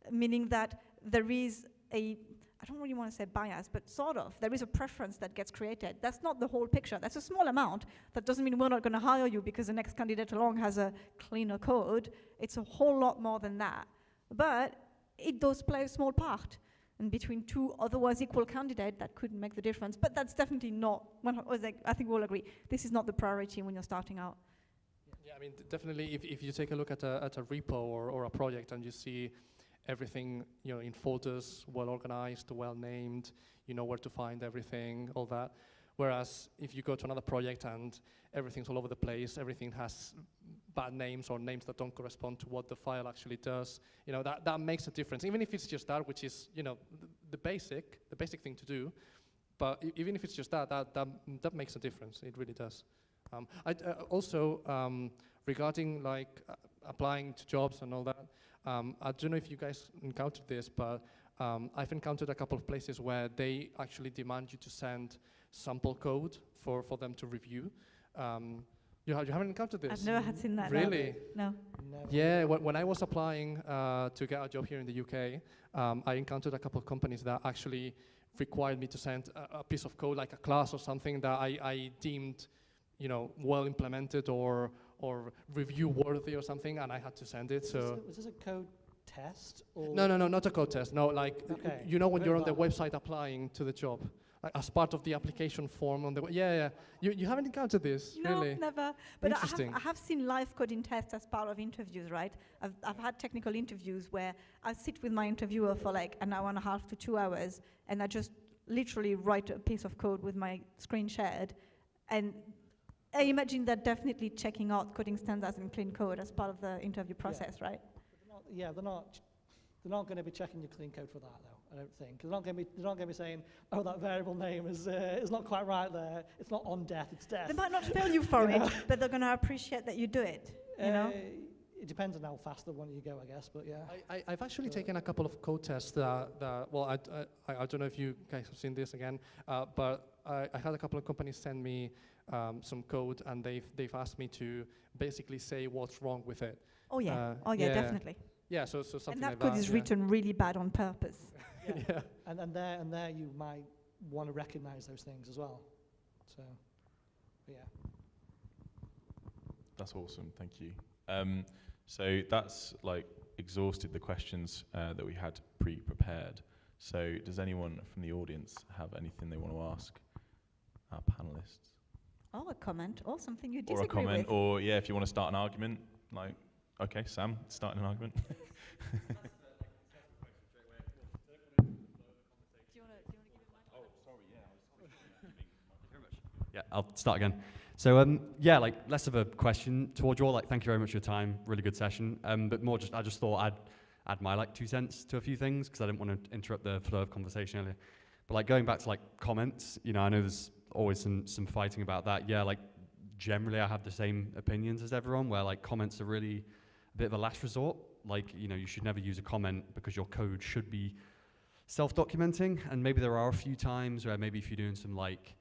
meaning that there is I don't really want to say bias, but sort of, there is a preference that gets created. That's not the whole picture. That's a small amount. That doesn't mean we're not going to hire you because the next candidate along has a cleaner code. It's a whole lot more than that. But it does play a small part. And between two otherwise equal candidates, that could make the difference. But that's definitely not, I think we'll agree, this is not the priority when you're starting out. Yeah, I mean, definitely if you take a look at a repo or a project and you see everything, you know, in folders, well organized, well named, you know where to find everything, all that. Whereas if you go to another project and everything's all over the place, everything has bad names or names that don't correspond to what the file actually does, you know, that makes a difference. Even if it's just that, which is, you know, the basic thing to do. But even if it's just that makes a difference. It really does. Also, regarding like applying to jobs and all that, I don't know if you guys encountered this, but I've encountered a couple of places where they actually demand you to send sample code for them to review. You haven't encountered this? I've never had seen that. Really? No. Never. Yeah, when I was applying to get a job here in the UK, I encountered a couple of companies that actually required me to send a piece of code, like a class or something that I deemed, you know, well implemented or review worthy or something, and I had to send it. So was this a code test? Or no, not a code test. No, like okay. You know when you're on the website applying to the job, like as part of the application form on the yeah. You haven't encountered this, no, really? Never. But Interesting. I have seen live coding tests as part of interviews, right? I've had technical interviews where I sit with my interviewer for like an hour and a half to 2 hours, and I just literally write a piece of code with my screen shared, and I imagine they're definitely checking out coding standards and clean code as part of the interview process, right? They're not going to be checking your clean code for that, though. I don't think. They're not going to be saying, "Oh, that variable name is not quite right there. It's not on death. It's death." They might not fail you for it, but they're going to appreciate that you do it. You know. It depends on how fast they want you to go, I guess. But yeah. I've actually taken a couple of code tests that well, I don't know if you guys have seen this again, but I had a couple of companies send me some code, and they've asked me to basically say what's wrong with it. Oh yeah. Definitely. Yeah, so something and that like code that, is written really bad on purpose. Yeah. And there you might want to recognize those things as well. So, but yeah. That's awesome. Thank you. So that's like exhausted the questions that we had pre-prepared. So does anyone from the audience have anything they want to ask our panelists? Or a comment, or something you Or disagree a comment, with. or yeah, if you want to start an argument, like, okay, Sam, starting an argument. Yeah, I'll start again. So yeah, like less of a question towards you all. Like, thank you very much for your time. Really good session. But more just, I just thought I'd add my like 2 cents to a few things because I didn't want to interrupt the flow of conversation earlier. But like going back to like comments, you know, I know there's always some fighting about that. Yeah, like generally I have the same opinions as everyone, where like comments are really a bit of a last resort. Like, you know, you should never use a comment because your code should be self-documenting, and maybe there are a few times where maybe if you're doing some like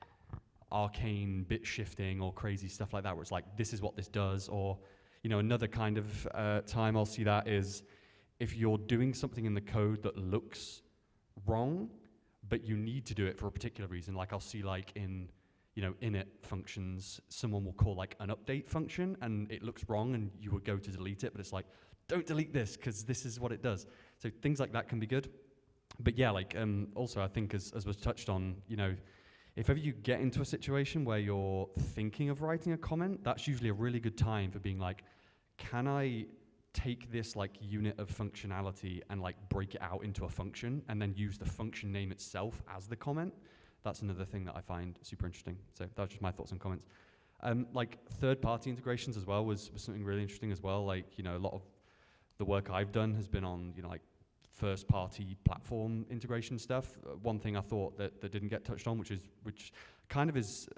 arcane bit shifting or crazy stuff like that, where it's like, this is what this does, or, you know, another kind of time I'll see that is if you're doing something in the code that looks wrong, but you need to do it for a particular reason. Like I'll see like in, you know, init functions, someone will call like an update function and it looks wrong and you would go to delete it, but it's like, don't delete this because this is what it does. So things like that can be good. But yeah, like also I think as was touched on, you know, if ever you get into a situation where you're thinking of writing a comment, that's usually a really good time for being like, can I take this like unit of functionality and like break it out into a function and then use the function name itself as the comment? That's another thing that I find super interesting. So that was just my thoughts and comments. Like third-party integrations as well was something really interesting as well. Like, you know, a lot of the work I've done has been on, you know, like first-party platform integration stuff. One thing I thought that didn't get touched on, which kind of is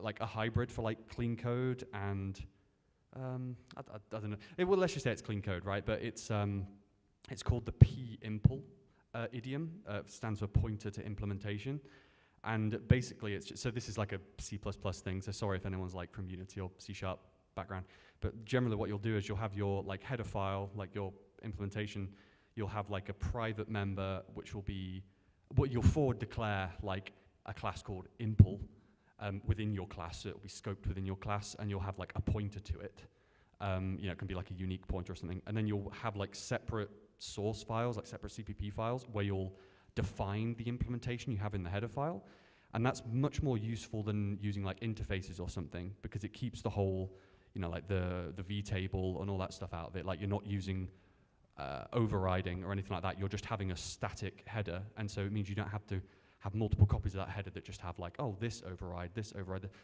like a hybrid for like clean code and I don't know. Well, let's just say it's clean code, right? But it's called the p-impl idiom. Stands for pointer to implementation. And basically, it's just, so this is like a C++ thing. So sorry if anyone's like from Unity or C# background. But generally, what you'll do is you'll have your like header file, like your implementation. You'll have like a private member, which will be what you'll forward declare like a class called impl within your class. So it'll be scoped within your class, and you'll have like a pointer to it. You know, it can be like a unique pointer or something. And then you'll have like separate source files, like separate CPP files, where you'll define the implementation you have in the header file. And that's much more useful than using like interfaces or something, because it keeps the whole, you know, like the vtable and all that stuff out of it. Like you're not using overriding or anything like that. You're just having a static header. And so it means you don't have to have multiple copies of that header that just have like, oh, this override. So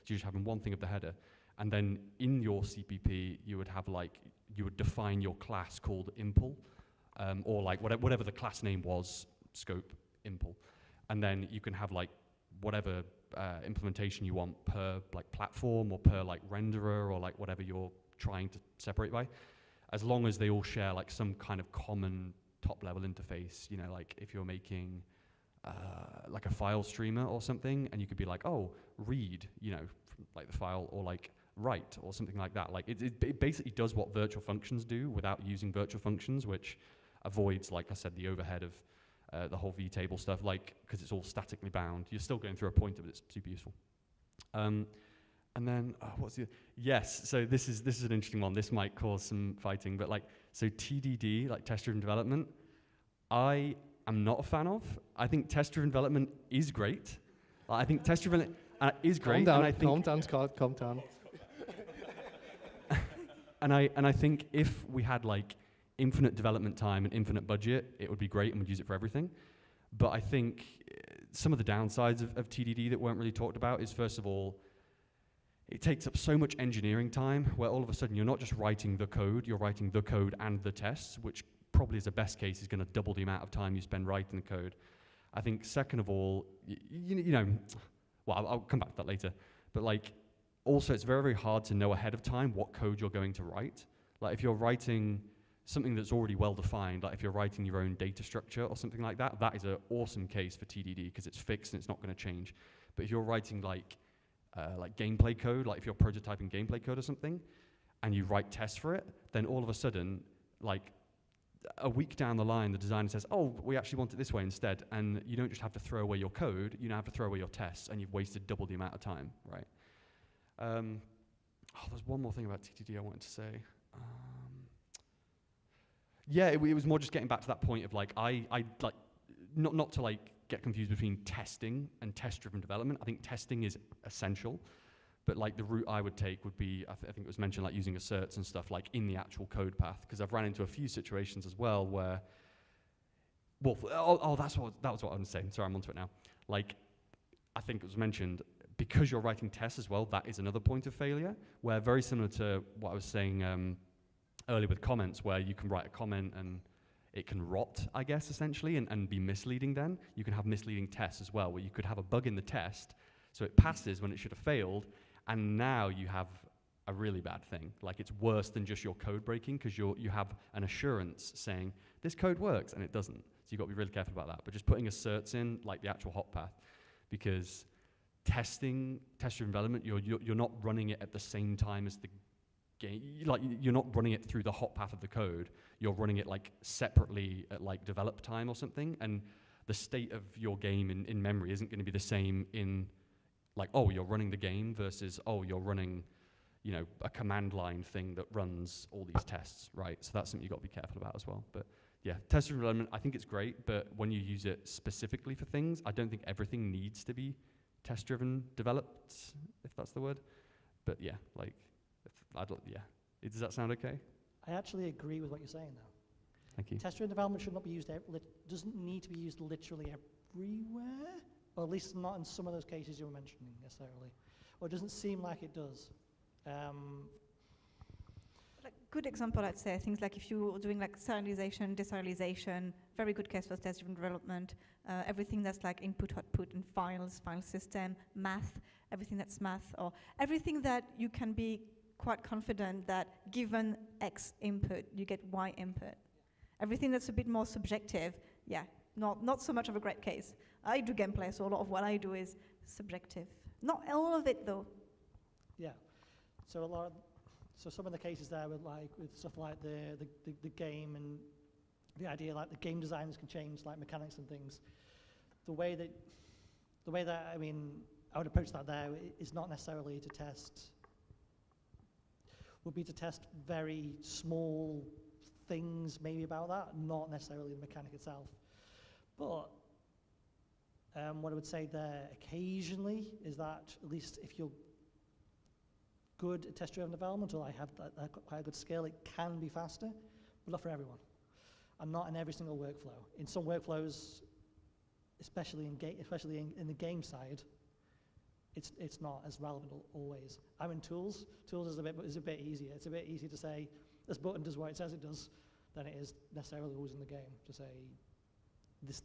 you're just having one thing of the header. And then in your CPP, you would have like, you would define your class called impl, or like whatever the class name was, scope impl. And then you can have like whatever implementation you want per like platform or per like renderer or like whatever you're trying to separate by, as long as they all share like some kind of common top level interface. You know, like if you're making like a file streamer or something, and you could be like, oh, read, you know, like the file, or like write or something like that. Like it basically does what virtual functions do without using virtual functions, which avoids, like I said, the overhead of the whole vtable stuff, like, because it's all statically bound. You're still going through a pointer, but it's super useful. And then, what's the, yes, so this is an interesting one. This might cause some fighting, but like, so TDD, like test-driven development, I am not a fan of. I think test-driven development is great. Like, I think test-driven is great. Calm down, Scott, calm down. and I think if we had like infinite development time and infinite budget, it would be great and we'd use it for everything. But I think some of the downsides of TDD that weren't really talked about is, first of all, it takes up so much engineering time where all of a sudden you're not just writing the code, you're writing the code and the tests, which probably as a best case is going to double the amount of time you spend writing the code. I think second of all, you know, well, I'll come back to that later, but like also it's very, very hard to know ahead of time what code you're going to write. Like if you're writing something that's already well defined, like if you're writing your own data structure or something like that, that is an awesome case for TDD because it's fixed and it's not going to change. But if you're writing like gameplay code, like if you're prototyping gameplay code or something, and you write tests for it, then all of a sudden, like a week down the line, the designer says, oh, we actually want it this way instead, and you don't just have to throw away your code, you now have to throw away your tests, and you've wasted double the amount of time, right? There's one more thing about TDD I wanted to say. Yeah, it was more just getting back to that point of like, I like, not to like get confused between testing and test-driven development. I think testing is essential, but like the route I would take would be, I think it was mentioned, like using asserts and stuff like in the actual code path, because I've ran into a few situations as well where, well, that was what I was saying. Sorry, I'm onto it now. Like, I think it was mentioned, because you're writing tests as well, that is another point of failure, where very similar to what I was saying earlier with comments, where you can write a comment and it can rot, I guess, essentially, and be misleading then. You can have misleading tests as well, where you could have a bug in the test, so it passes when it should have failed, and now you have a really bad thing. Like, it's worse than just your code breaking, because you have an assurance saying, this code works, and it doesn't. So you've got to be really careful about that. But just putting asserts in, like the actual hot path, because test-driven development, you're not running it at the same time as the game. Like, you're not running it through the hot path of the code. You're running it like separately at like develop time or something, and the state of your game in memory isn't going to be the same in like, oh, you're running the game versus, oh, you're running, you know, a command line thing that runs all these tests, right? So that's something you've got to be careful about as well. But yeah, test-driven development, I think it's great, but when you use it specifically for things, I don't think everything needs to be test-driven developed, if that's the word. But yeah, like, does that sound okay? I actually agree with what you're saying, though. Thank you. Test-driven development should not be used, doesn't need to be used literally everywhere, or at least not in some of those cases you were mentioning necessarily. Or it doesn't seem like it does. Like, good example, I'd say, things like if you're doing like serialization, deserialization, very good case for test-driven development, everything that's like input, output, and files, file system, math, everything that's math, or everything that you can be quite confident that given X input, you get Y input. Everything that's a bit more subjective, yeah, not so much of a great case. I do gameplay, so a lot of what I do is subjective. Not all of it, though. Yeah. So some of the cases there with stuff like the game and the idea like the game designers can change like mechanics and things. The way that I mean I would approach that there is not necessarily to test. Would be to test very small things maybe about that, not necessarily the mechanic itself. But what I would say there occasionally is that at least if you're good at test-driven development, or I have quite a good skill, it can be faster, but not for everyone. And not in every single workflow. In some workflows, especially in the game side, it's not as relevant always. I'm in tools. Tools is a bit easier. It's a bit easier to say this button does what it says it does than it is necessarily always in the game. To say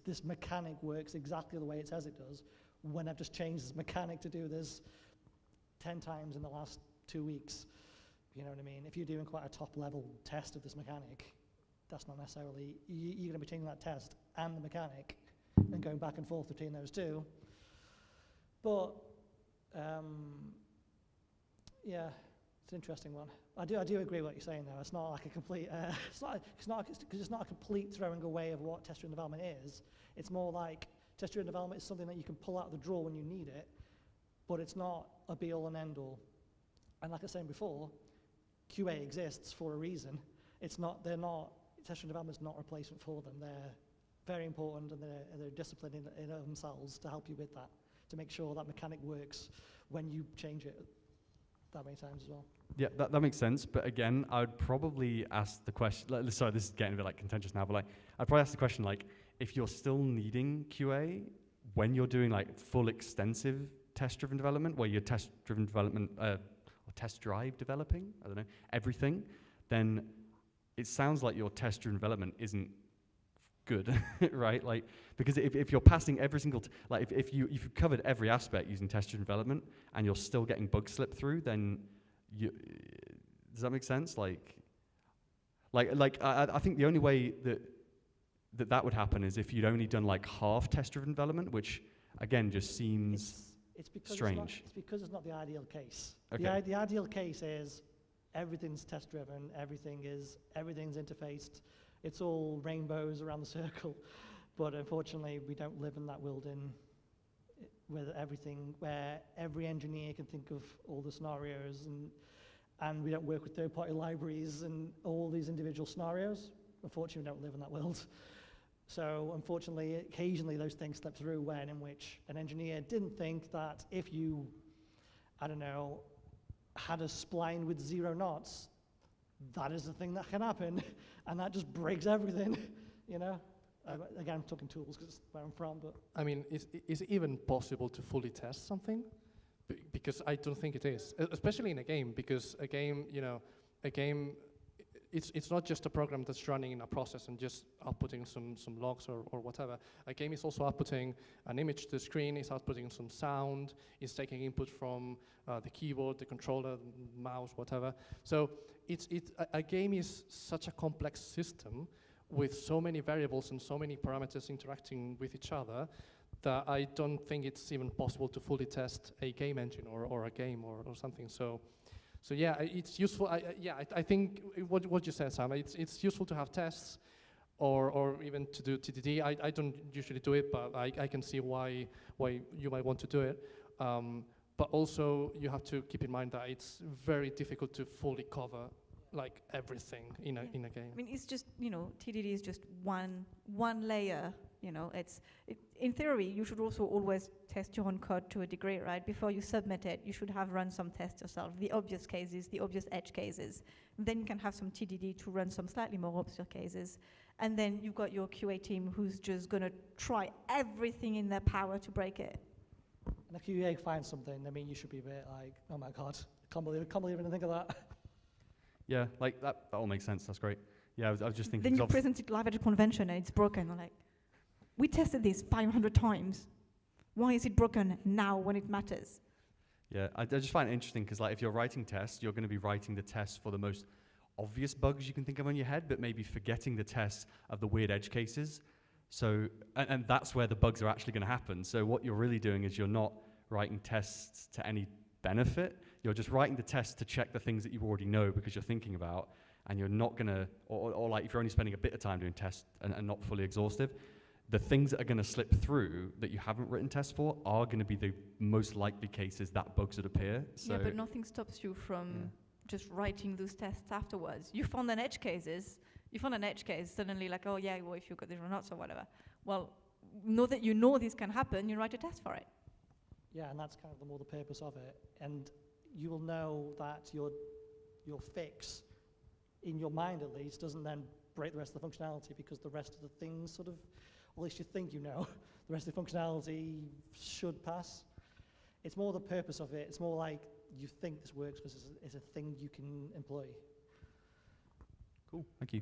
this mechanic works exactly the way it says it does when I've just changed this mechanic to do this 10 times in the last 2 weeks. You know what I mean? If you're doing quite a top level test of this mechanic, that's not necessarily, you're going to be taking that test and the mechanic and going back and forth between those two. But yeah, it's an interesting one. I do agree with what you're saying though. It's not like a complete, it's not a complete throwing away of what test-driven development is. It's more like test-driven development is something that you can pull out of the drawer when you need it, but it's not a be-all and end-all. And like I was saying before, QA exists for a reason. Test-driven development is not a replacement for them. They're very important, and they're disciplined in themselves to help you with that, to make sure that mechanic works when you change it that many times as well. Yeah, that makes sense. But again, I would probably ask the question, sorry, this is getting a bit like contentious now, but like, I'd probably ask the question, like, if you're still needing QA when you're doing like full extensive test-driven development, where you're test-driven development, or test-drive developing, I don't know, everything, then it sounds like your test-driven development isn't good, right? Like, because if you're passing every single, if you've covered every aspect using test-driven development and you're still getting bugs slip through, then does that make sense? I think the only way that would happen is if you'd only done like half test-driven development, which again just seems strange. It's because it's not the ideal case. Okay. The ideal case is everything's test-driven, everything's interfaced, it's all rainbows around the circle. But unfortunately, we don't live in that world where every engineer can think of all the scenarios, and we don't work with third-party libraries and all these individual scenarios. Unfortunately, we don't live in that world. So unfortunately, occasionally those things slip through in which an engineer didn't think that if you, I don't know, had a spline with 0 knots, that is the thing that can happen, and that just breaks everything, you know? Again, I'm talking tools because it's where I'm from, but... I mean, is it even possible to fully test something? because I don't think it is, especially in a game, because a game, it's not just a program that's running in a process and just outputting some logs or whatever. A game is also outputting an image to the screen, it's outputting some sound, it's taking input from the keyboard, the controller, the mouse, whatever. So a game is such a complex system with so many variables and so many parameters interacting with each other that I don't think it's even possible to fully test a game engine or a game or something. So yeah, it's useful. I think what you said, Sam, it's useful to have tests or even to do TDD. I don't usually do it, but I can see why you might want to do it. But also you have to keep in mind that it's very difficult to fully cover like everything in a game. I mean, it's just, TDD is just one layer. In theory, you should also always test your own code to a degree, right? Before you submit it, you should have run some tests yourself, the obvious cases, the obvious edge cases. Then you can have some TDD to run some slightly more obscure cases. And then you've got your QA team who's just going to try everything in their power to break it. And if QA finds something, I mean, you should be a bit like, oh my God, I can't believe I didn't think of that. Yeah, like that all makes sense. That's great. Yeah, I was just thinking. Then you present it live at a convention and it's broken. Like, we tested this 500 times. Why is it broken now when it matters? Yeah, I just find it interesting because like if you're writing tests, you're going to be writing the tests for the most obvious bugs you can think of in your head, but maybe forgetting the tests of the weird edge cases. So, and that's where the bugs are actually going to happen. So what you're really doing is you're not writing tests to any benefit. You're just writing the tests to check the things that you already know because you're thinking about, and you're not going to, or like if you're only spending a bit of time doing tests and not fully exhaustive, the things that are going to slip through that you haven't written tests for are going to be the most likely cases that bugs would appear. So yeah, but nothing stops you from just writing those tests afterwards. You found an edge case, suddenly like, oh yeah, well, if you got this or not, or whatever. Well, know that you know this can happen, you write a test for it. Yeah, and that's kind of the more the purpose of it. And you will know that your fix, in your mind at least, doesn't then break the rest of the functionality because the rest of the things sort of, or at least you think you know, the rest of the functionality should pass. It's more the purpose of it. It's more like you think this works because it's a thing you can employ. cool, thank you.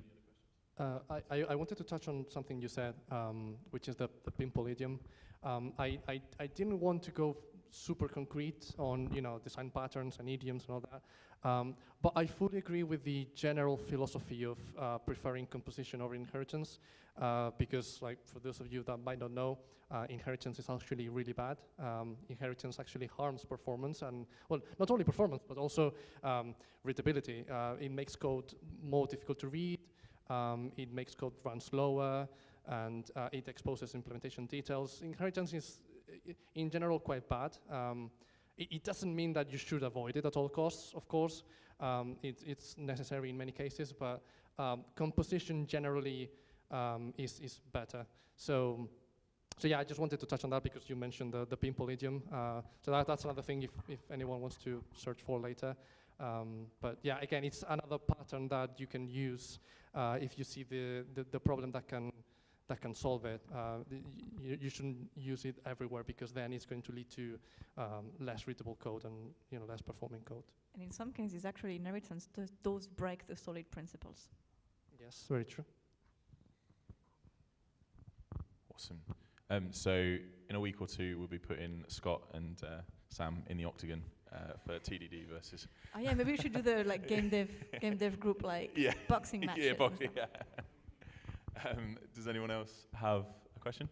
I wanted to touch on something you said, which is the pimple idiom. I didn't want to go super concrete on design patterns and idioms and all that, but I fully agree with the general philosophy of preferring composition over inheritance, because like for those of you that might not know, inheritance is actually really bad. Inheritance actually harms performance, and well, not only performance but also readability. It makes code more difficult to read. It makes code run slower, and it exposes implementation details. Inheritance is, in general, quite bad. It doesn't mean that you should avoid it at all costs, of course. It's necessary in many cases, but composition generally is better. So yeah, I just wanted to touch on that because you mentioned the pimple idiom. So that's another thing if anyone wants to search for later. But yeah, again, it's another pattern that you can use if you see the problem that can solve it. You shouldn't use it everywhere because then it's going to lead to less readable code and less performing code. And in some cases, actually, inheritance does break the solid principles. Yes, very true. Awesome. So in a week or two, we'll be putting Scott and Sam in the octagon for TDD versus. Oh yeah, maybe we should do the like game dev group boxing matches. Yeah, boxing. Yeah. Does anyone else have a question?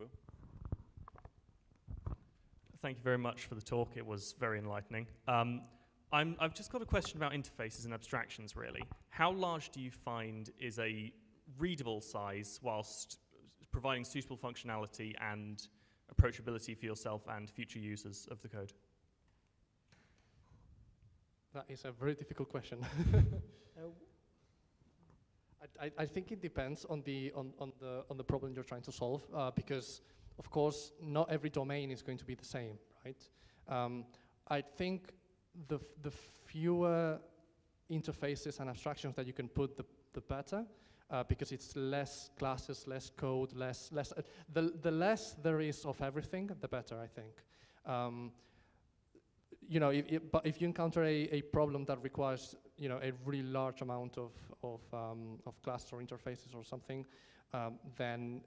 Will? Thank you very much for the talk. It was very enlightening. I've just got a question about interfaces and abstractions, really. How large do you find is a readable size whilst providing suitable functionality and approachability for yourself and future users of the code? That is a very difficult question. I think it depends on the problem you're trying to solve, because of course not every domain is going to be the same, right? I think the fewer interfaces and abstractions that you can put, the better, because it's less classes, less code, the less there is of everything, the better, I think. you know, but if you encounter a problem that requires, you know, a really large amount of classes or interfaces or something, then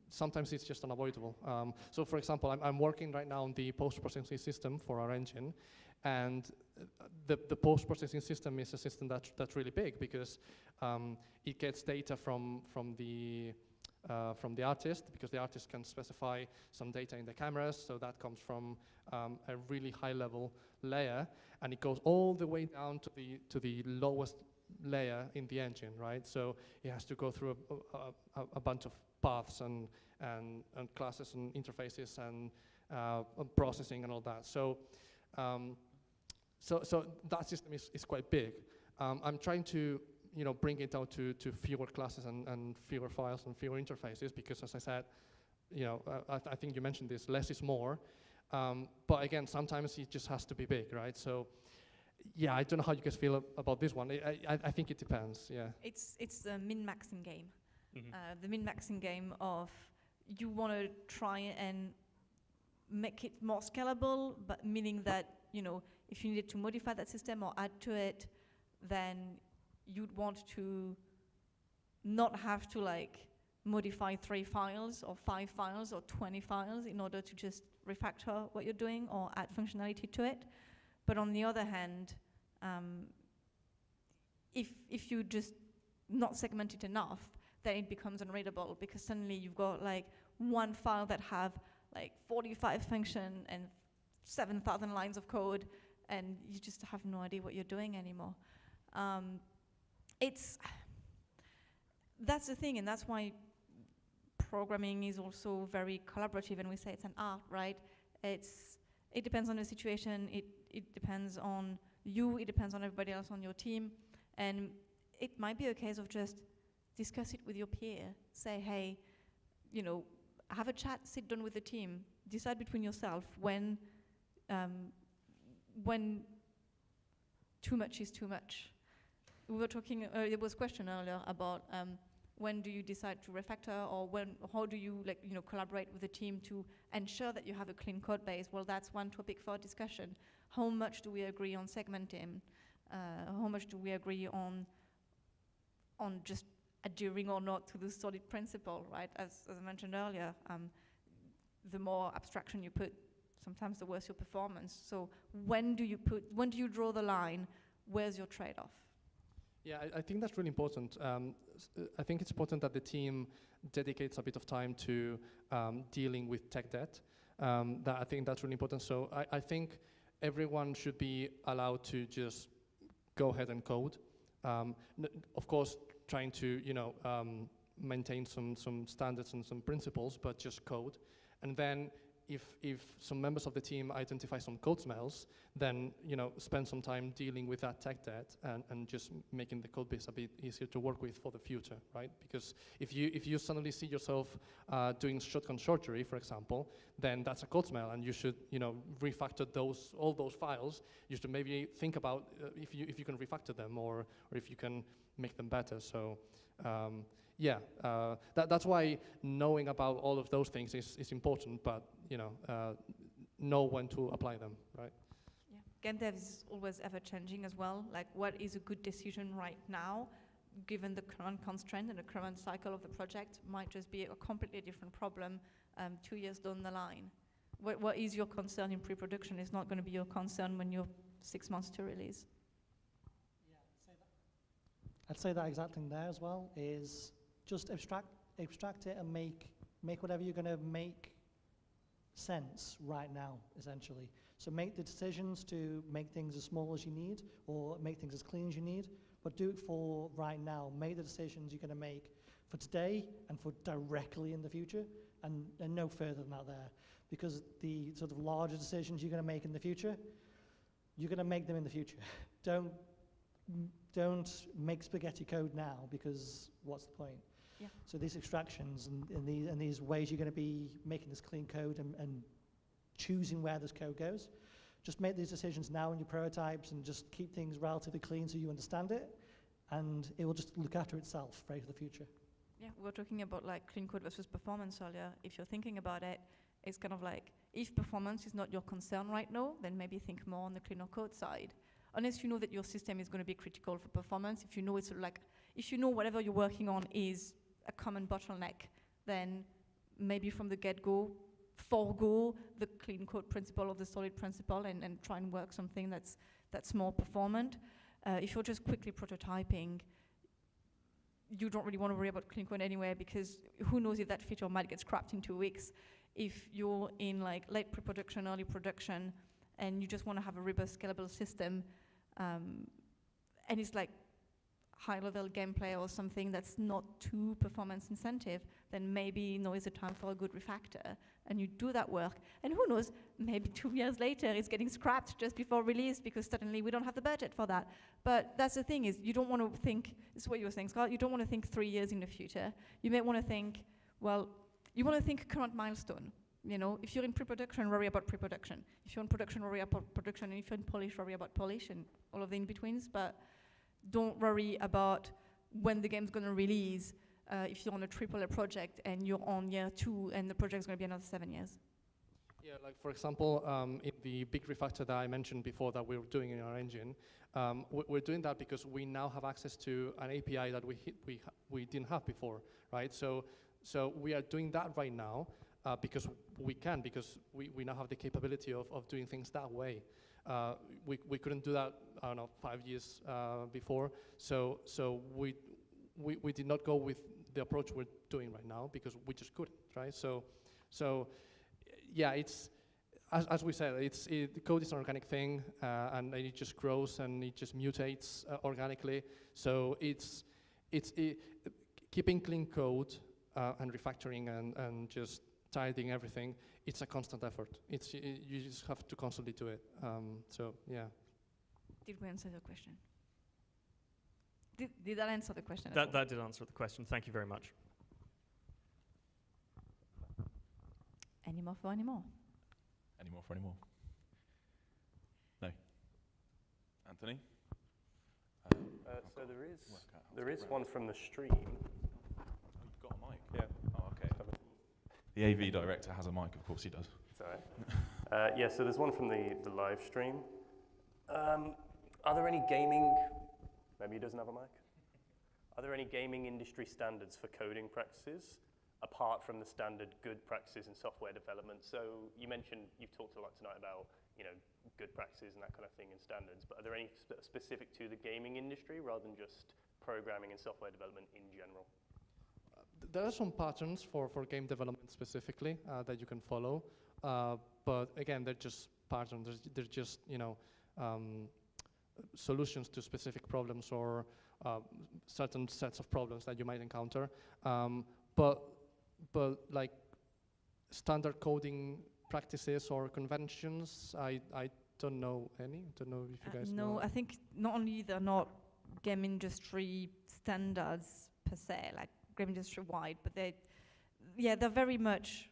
sometimes it's just unavoidable. So for example, I'm working right now on the post-processing system for our engine, and the post-processing system is a system that's really big because it gets data from the artist, because the artist can specify some data in the cameras, so that comes from a really high-level layer, and it goes all the way down to the lowest layer in the engine, right? So it has to go through a bunch of paths and classes and interfaces and processing and all that. So so that system is quite big. I'm trying to, you know, bring it down to fewer classes and fewer files and fewer interfaces, because as I said, you know, I think you mentioned this, less is more. But again, sometimes it just has to be big, right? So yeah, I don't know how you guys feel about this one. I think it depends, yeah. It's the min-maxing game. Mm-hmm. The min-maxing game of you want to try and make it more scalable, but meaning that, you know, if you needed to modify that system or add to it, then you'd want to not have to like modify 3 files or 5 files or 20 files in order to just refactor what you're doing or add functionality to it. But on the other hand, if you just not segment it enough, then it becomes unreadable, because suddenly you've got like one file that have like 45 function and 7,000 lines of code, and you just have no idea what you're doing anymore. That's the thing, and that's why programming is also very collaborative, and we say it's an art, right? It depends on the situation, it depends on you, it depends on everybody else on your team, and it might be a case of just discuss it with your peer. Say, hey, you know, have a chat, sit down with the team, decide between yourself when too much is too much. We were talking, there was a question earlier about when do you decide to refactor, or how do you collaborate with the team to ensure that you have a clean code base? Well, that's one topic for discussion. How much do we agree on segmenting? How much do we agree on just adhering or not to the solid principle, right? As I mentioned earlier, the more abstraction you put, sometimes the worse your performance. So when do you draw the line? Where's your trade-off? Yeah, I think that's really important. I think it's important that the team dedicates a bit of time to dealing with tech debt. I think that's really important. So I think everyone should be allowed to just go ahead and code. Of course, trying to maintain some standards and some principles, but just code. And then if some members of the team identify some code smells, then spend some time dealing with that tech debt and just making the code base a bit easier to work with for the future, right? Because if you suddenly see yourself doing shotgun surgery, for example, then that's a code smell, and you should refactor all those files. You should maybe think about if you can refactor them or if you can make them better. So. That's why knowing about all of those things is important, but know when to apply them, right? Yeah, game dev is always ever changing as well. Like, what is a good decision right now, given the current constraint and the current cycle of the project, might just be a completely different problem 2 years down the line. What is your concern in pre-production is not going to be your concern when you're 6 months to release. I'd say that exact thing there as well, is just abstract it and make whatever you're going to make sense right now, essentially. So make the decisions to make things as small as you need or make things as clean as you need, but do it for right now. Make the decisions you're going to make for today and for directly in the future, and no further than that there. Because the sort of larger decisions you're going to make in the future, you're going to make them in the future. Don't make spaghetti code now, because what's the point? Yeah. So these extractions and these ways you're going to be making this clean code and choosing where this code goes, just make these decisions now in your prototypes and just keep things relatively clean so you understand it, and it will just look after itself right for the future. Yeah, we were talking about like clean code versus performance earlier. If you're thinking about it, it's kind of like if performance is not your concern right now, then maybe think more on the cleaner code side. Unless you know that your system is going to be critical for performance, if you know it's like, if you know whatever you're working on is a common bottleneck, then maybe from the get-go, forego the clean code principle or the solid principle and try and work something that's more performant. If you're just quickly prototyping, you don't really want to worry about clean code anyway, because who knows if that feature might get scrapped in 2 weeks. If you're in like late pre-production, early production, and you just want to have a robust, scalable system, and it's like high-level gameplay or something that's not too performance incentive, then maybe now is the time for a good refactor, and you do that work. And who knows, maybe 2 years later it's getting scrapped just before release because suddenly we don't have the budget for that. But that's the thing, is you don't want to think, this is what you were saying, Scott, you don't want to think 3 years in the future. You may want to think, well, you want to think current milestone. You know, if you're in pre-production, worry about pre-production. If you're in production, worry about production. And if you're in polish, worry about polish and all of the in-betweens. But don't worry about when the game's going to release if you're on a AAA project and you're on year 2 and the project's going to be another 7 years. Yeah, like for example, in the big refactor that I mentioned before that we're doing in our engine, we're doing that because we now have access to an API that we didn't have before, right? So we are doing that right now because we can, because we now have the capability of doing things that way. We couldn't do that, I don't know, 5 years before. So we did not go with the approach we're doing right now because we just couldn't, right? So yeah, it's, as we said, the code is an organic thing, and it just grows and it just mutates organically. So it's keeping clean code and refactoring and just tidying everything. It's a constant effort. You just have to constantly do it. So yeah. Did we answer your question? Did that answer the question? That did answer the question. Thank you very much. Any more for any more? Any more for any more? No. Anthony? So there is one from the stream. Oh, you've got a mic? Yeah. Oh, okay. The AV director has a mic, of course he does. It's all right. Yeah, so there's one from the live stream. Are there any gaming, maybe he doesn't have a mic? Are there any gaming industry standards for coding practices apart from the standard good practices in software development? So you mentioned, you've talked a lot tonight about, you know, good practices and that kind of thing and standards, but are there any specific to the gaming industry rather than just programming and software development in general? There are some patterns for game development specifically that you can follow, but again, they're just patterns. They're just, you know, solutions to specific problems or certain sets of problems that you might encounter. But like standard coding practices or conventions, I don't know any. Don't know if you guys know. No, I think not only they're not game industry standards per se, like game industry wide, but they're very much,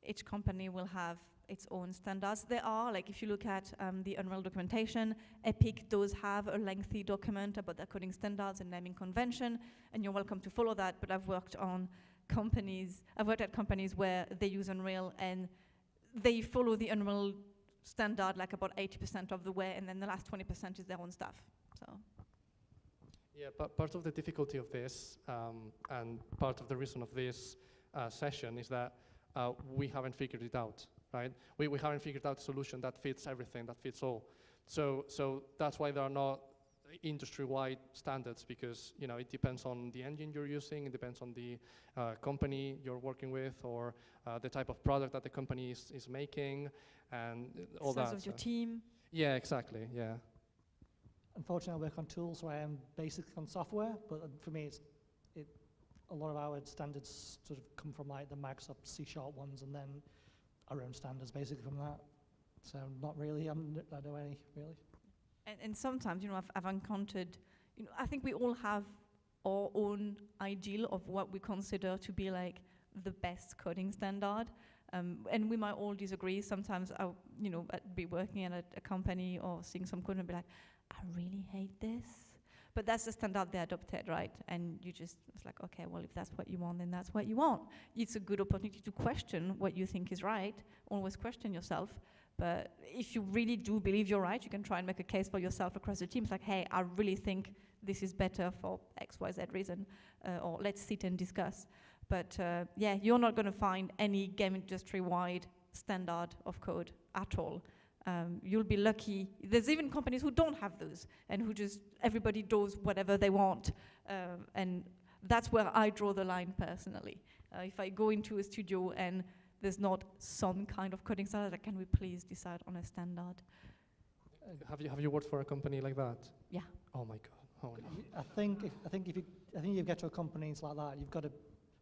each company will have its own standards. There are, like if you look at the Unreal documentation, Epic does have a lengthy document about their coding standards and naming convention, and you're welcome to follow that, but I've worked at companies where they use Unreal and they follow the Unreal standard like about 80% of the way, and then the last 20% is their own stuff, so. Yeah, but part of the difficulty of this, and part of the reason of this session is that we haven't figured it out, right? We haven't figured out a solution that fits everything, that fits all. So that's why there are not industry-wide standards, because, you know, it depends on the engine you're using, it depends on the company you're working with, or the type of product that the company is making, and all that. Size of your team. Yeah, exactly, yeah. Unfortunately, I work on tools where I am basically on software, but for me, a lot of our standards sort of come from like the Microsoft C# ones, and then our own standards basically from that. So not really, I don't know any really. And sometimes, you know, I've encountered, you know, I think we all have our own ideal of what we consider to be like the best coding standard. And we might all disagree. Sometimes I'd be working at a company or seeing some code and be like, I really hate this. But that's the standard they adopted, right? And it's like, okay, well, if that's what you want, then that's what you want. It's a good opportunity to question what you think is right. Always question yourself. But if you really do believe you're right, you can try and make a case for yourself across the team. It's like, hey, I really think this is better for X, Y, Z reason, or let's sit and discuss. But yeah, you're not going to find any game industry-wide standard of code at all. You'll be lucky. There's even companies who don't have those and who just, everybody does whatever they want. And that's where I draw the line personally. If I go into a studio and there's not some kind of coding standard, like, can we please decide on a standard? Have you worked for a company like that? Yeah. Oh my God. Oh no. I think if you get to a company like that, you've got to,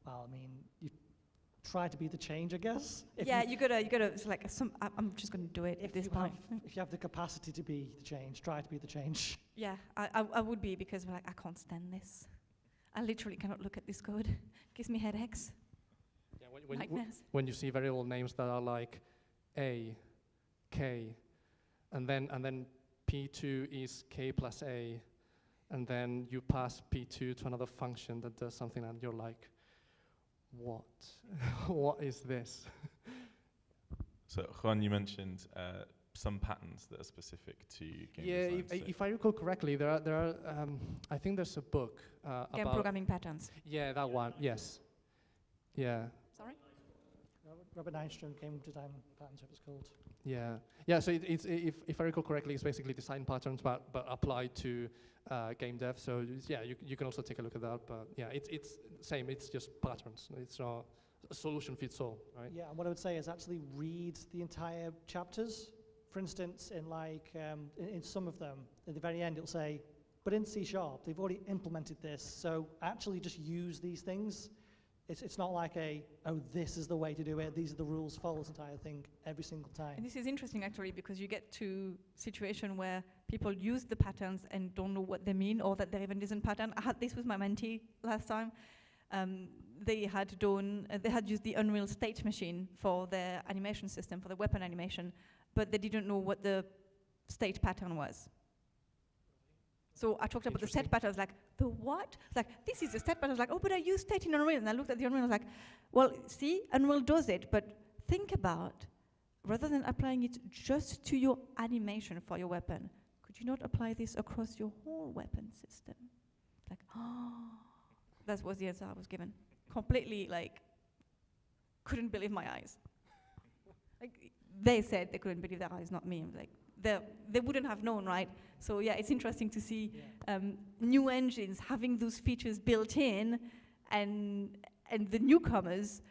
well, I mean, you try to be the change, I guess. You gotta. It's like I'm just gonna do it at this point. If you have the capacity to be the change, try to be the change. Yeah, I would be, because like, I can't stand this. I literally cannot look at this code. It gives me headaches. Yeah, Nightmares. when you see very old names that are like A, K, and then P2 is K plus A, and then you pass P2 to another function that does something, and you're like, what? What is this? So Juan, you mentioned some patterns that are specific to game design. Yeah, if I recall correctly, there are I think there's a book Game about programming patterns. Yeah, that one. Yes. Yeah. Sorry? Robert Nystrom Game Design Patterns, it was called. Yeah. Yeah. So it's if I recall correctly, it's basically design patterns, but applied to game dev. So yeah, you can also take a look at that. But yeah, it's same. It's just patterns. It's not a solution fits all, right? Yeah. And what I would say is actually read the entire chapters. For instance, in like in some of them, at the very end, it'll say, but in C#, they've already implemented this. So actually, just use these things. It's not like this is the way to do it, these are the rules, follow this entire thing every single time. And this is interesting, actually, because you get to situation where people use the patterns and don't know what they mean, or that there even isn't pattern. I had this with my mentee last time. They had used the Unreal State Machine for their animation system, for the weapon animation, but they didn't know what the state pattern was. So I talked about the state pattern. I was like, the what? It's like, this is the state pattern. I was like, oh, but I use state in Unreal. And I looked at the Unreal and I was like, well, see, Unreal does it, but think about, rather than applying it just to your animation for your weapon, could you not apply this across your whole weapon system? Like, oh, that was the answer I was given. Completely, like, couldn't believe my eyes. Like, they said they couldn't believe their eyes, not me. I was like, they wouldn't have known, right? So yeah, it's interesting to see new engines having those features built in, and the newcomers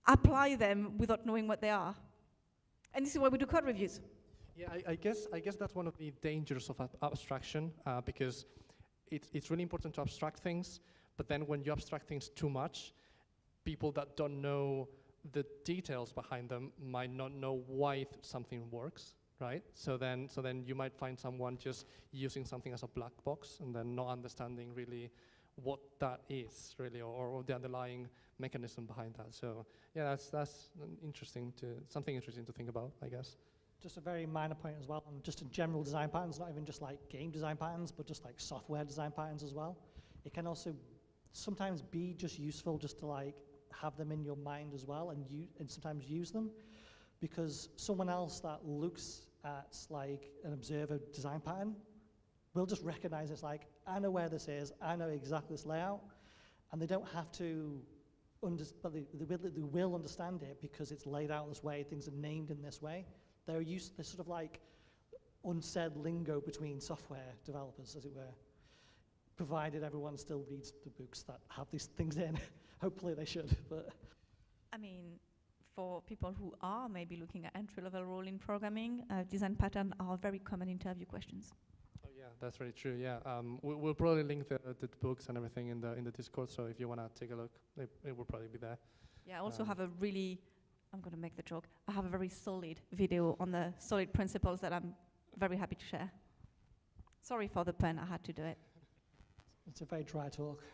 apply them without knowing what they are. And this is why we do code reviews. Yeah, I guess that's one of the dangers of abstraction, because it's really important to abstract things, but then when you abstract things too much, people that don't know the details behind them might not know why something works. Right, so then you might find someone just using something as a black box and then not understanding really what that is really, or the underlying mechanism behind that. So yeah, that's something interesting to think about, I guess. Just a very minor point as well, and just in general design patterns, not even just like game design patterns, but just like software design patterns as well. It can also sometimes be just useful just to like have them in your mind as well, and sometimes use them, because someone else that looks at like an observer design pattern will just recognize it's like, I know where this is, I know exactly this layout, and they don't have to but they will understand it because it's laid out this way, things are named in this way. They're sort of like unsaid lingo between software developers, as it were, provided everyone still reads the books that have these things in. Hopefully they should, but. I mean, for people who are maybe looking at entry-level role in programming, design patterns are very common interview questions. Oh yeah, that's very true. Yeah, we'll probably link the books and everything in the Discord. So if you want to take a look, it will probably be there. Yeah, I also have a really, I'm going to make the joke, I have a very solid video on the solid principles that I'm very happy to share. Sorry for the pun, I had to do it. It's a very dry talk.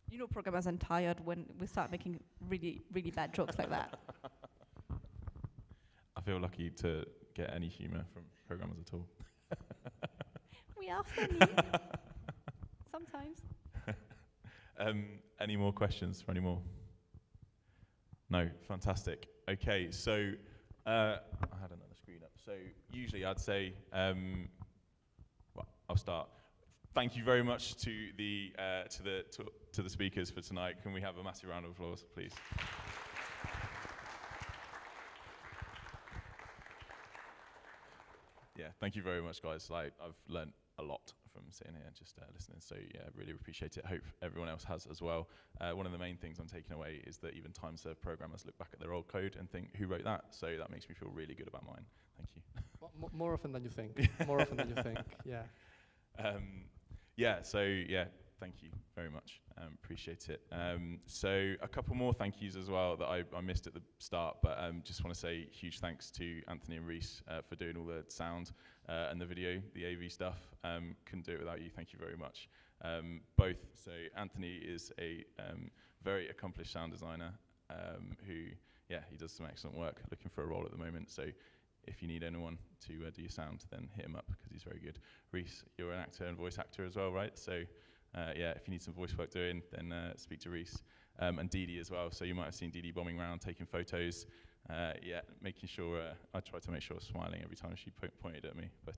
You know, programmers are tired when we start making really, really bad jokes like that. I feel lucky to get any humor from programmers at all. We are funny. Sometimes. Any more questions for any more? No, fantastic. Okay, so I had another screen up. So usually I'd say, well, I'll start. Thank you very much to the speakers for tonight. Can we have a massive round of applause, please? Yeah, thank you very much, guys. Like, I've learned a lot from sitting here and just listening. So yeah, really appreciate it. Hope everyone else has as well. One of the main things I'm taking away is that even time-served programmers look back at their old code and think, who wrote that? So that makes me feel really good about mine. Thank you. More often than you think. More often than you think. Yeah. Yeah, so yeah, thank you very much. Appreciate it. So a couple more thank yous as well that I missed at the start, but just want to say huge thanks to Anthony and Reese for doing all the sound and the video, the AV stuff. Couldn't do it without you. Thank you very much. Both. So Anthony is a very accomplished sound designer who, yeah, he does some excellent work. Looking for a role at the moment. So if you need anyone to do your sound, then hit him up because he's very good. Reese, you're an actor and voice actor as well, right? So yeah, if you need some voice work doing, then speak to Reese. And Dee Dee as well. So you might have seen Dee Dee bombing around, taking photos. Yeah, making sure, I tried to make sure I was smiling every time she pointed at me. But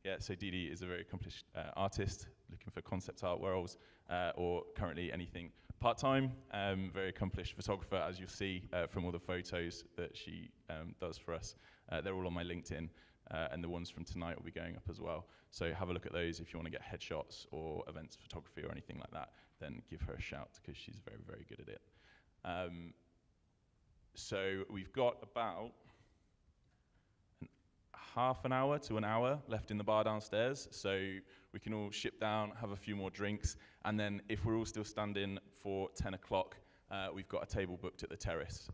yeah, so Dee Dee is a very accomplished artist, looking for concept art roles, or currently anything part-time. Very accomplished photographer, as you'll see from all the photos that she does for us. They're all on my LinkedIn, and the ones from tonight will be going up as well. So have a look at those if you want to get headshots or events photography or anything like that, then give her a shout because she's very, very good at it. So we've got about half an hour to an hour left in the bar downstairs. So we can all ship down, have a few more drinks, and then if we're all still standing for 10 o'clock, we've got a table booked at the terrace.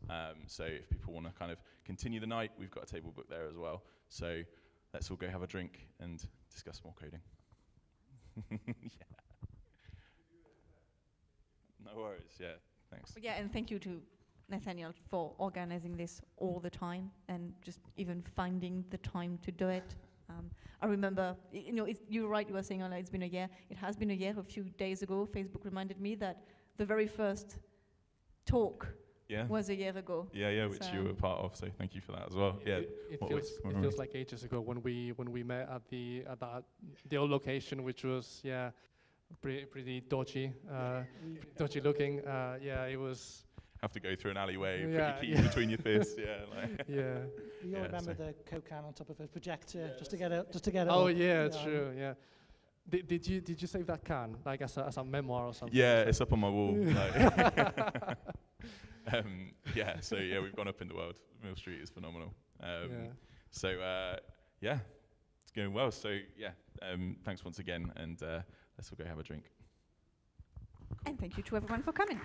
So if people want to kind of continue the night, we've got a table booked there as well. So let's all go have a drink and discuss more coding. Yeah. No worries, yeah, thanks. Yeah, and thank you to Nathaniel for organizing this all the time and just even finding the time to do it. I remember, you know, you're right, you were saying, it's been a year. It has been a year. A few days ago, Facebook reminded me that the very first talk was a year ago. Yeah, which you were part of, so thank you for that as well. Yeah, it feels like ages ago when we met at the old location, which was pretty dodgy, dodgy looking. Yeah, it was. Have to go through an alleyway, put your keys between your fists. You all remember the Coke can on top of a projector just to get it. Oh yeah, true. Yeah. Did you save that can like as a memoir or something? Yeah, it's up on my wall. Yeah, so yeah, we've gone up in the world. Mill Street is phenomenal. So yeah, it's going well. So yeah, thanks once again, and let's all go have a drink. And thank you to everyone for coming.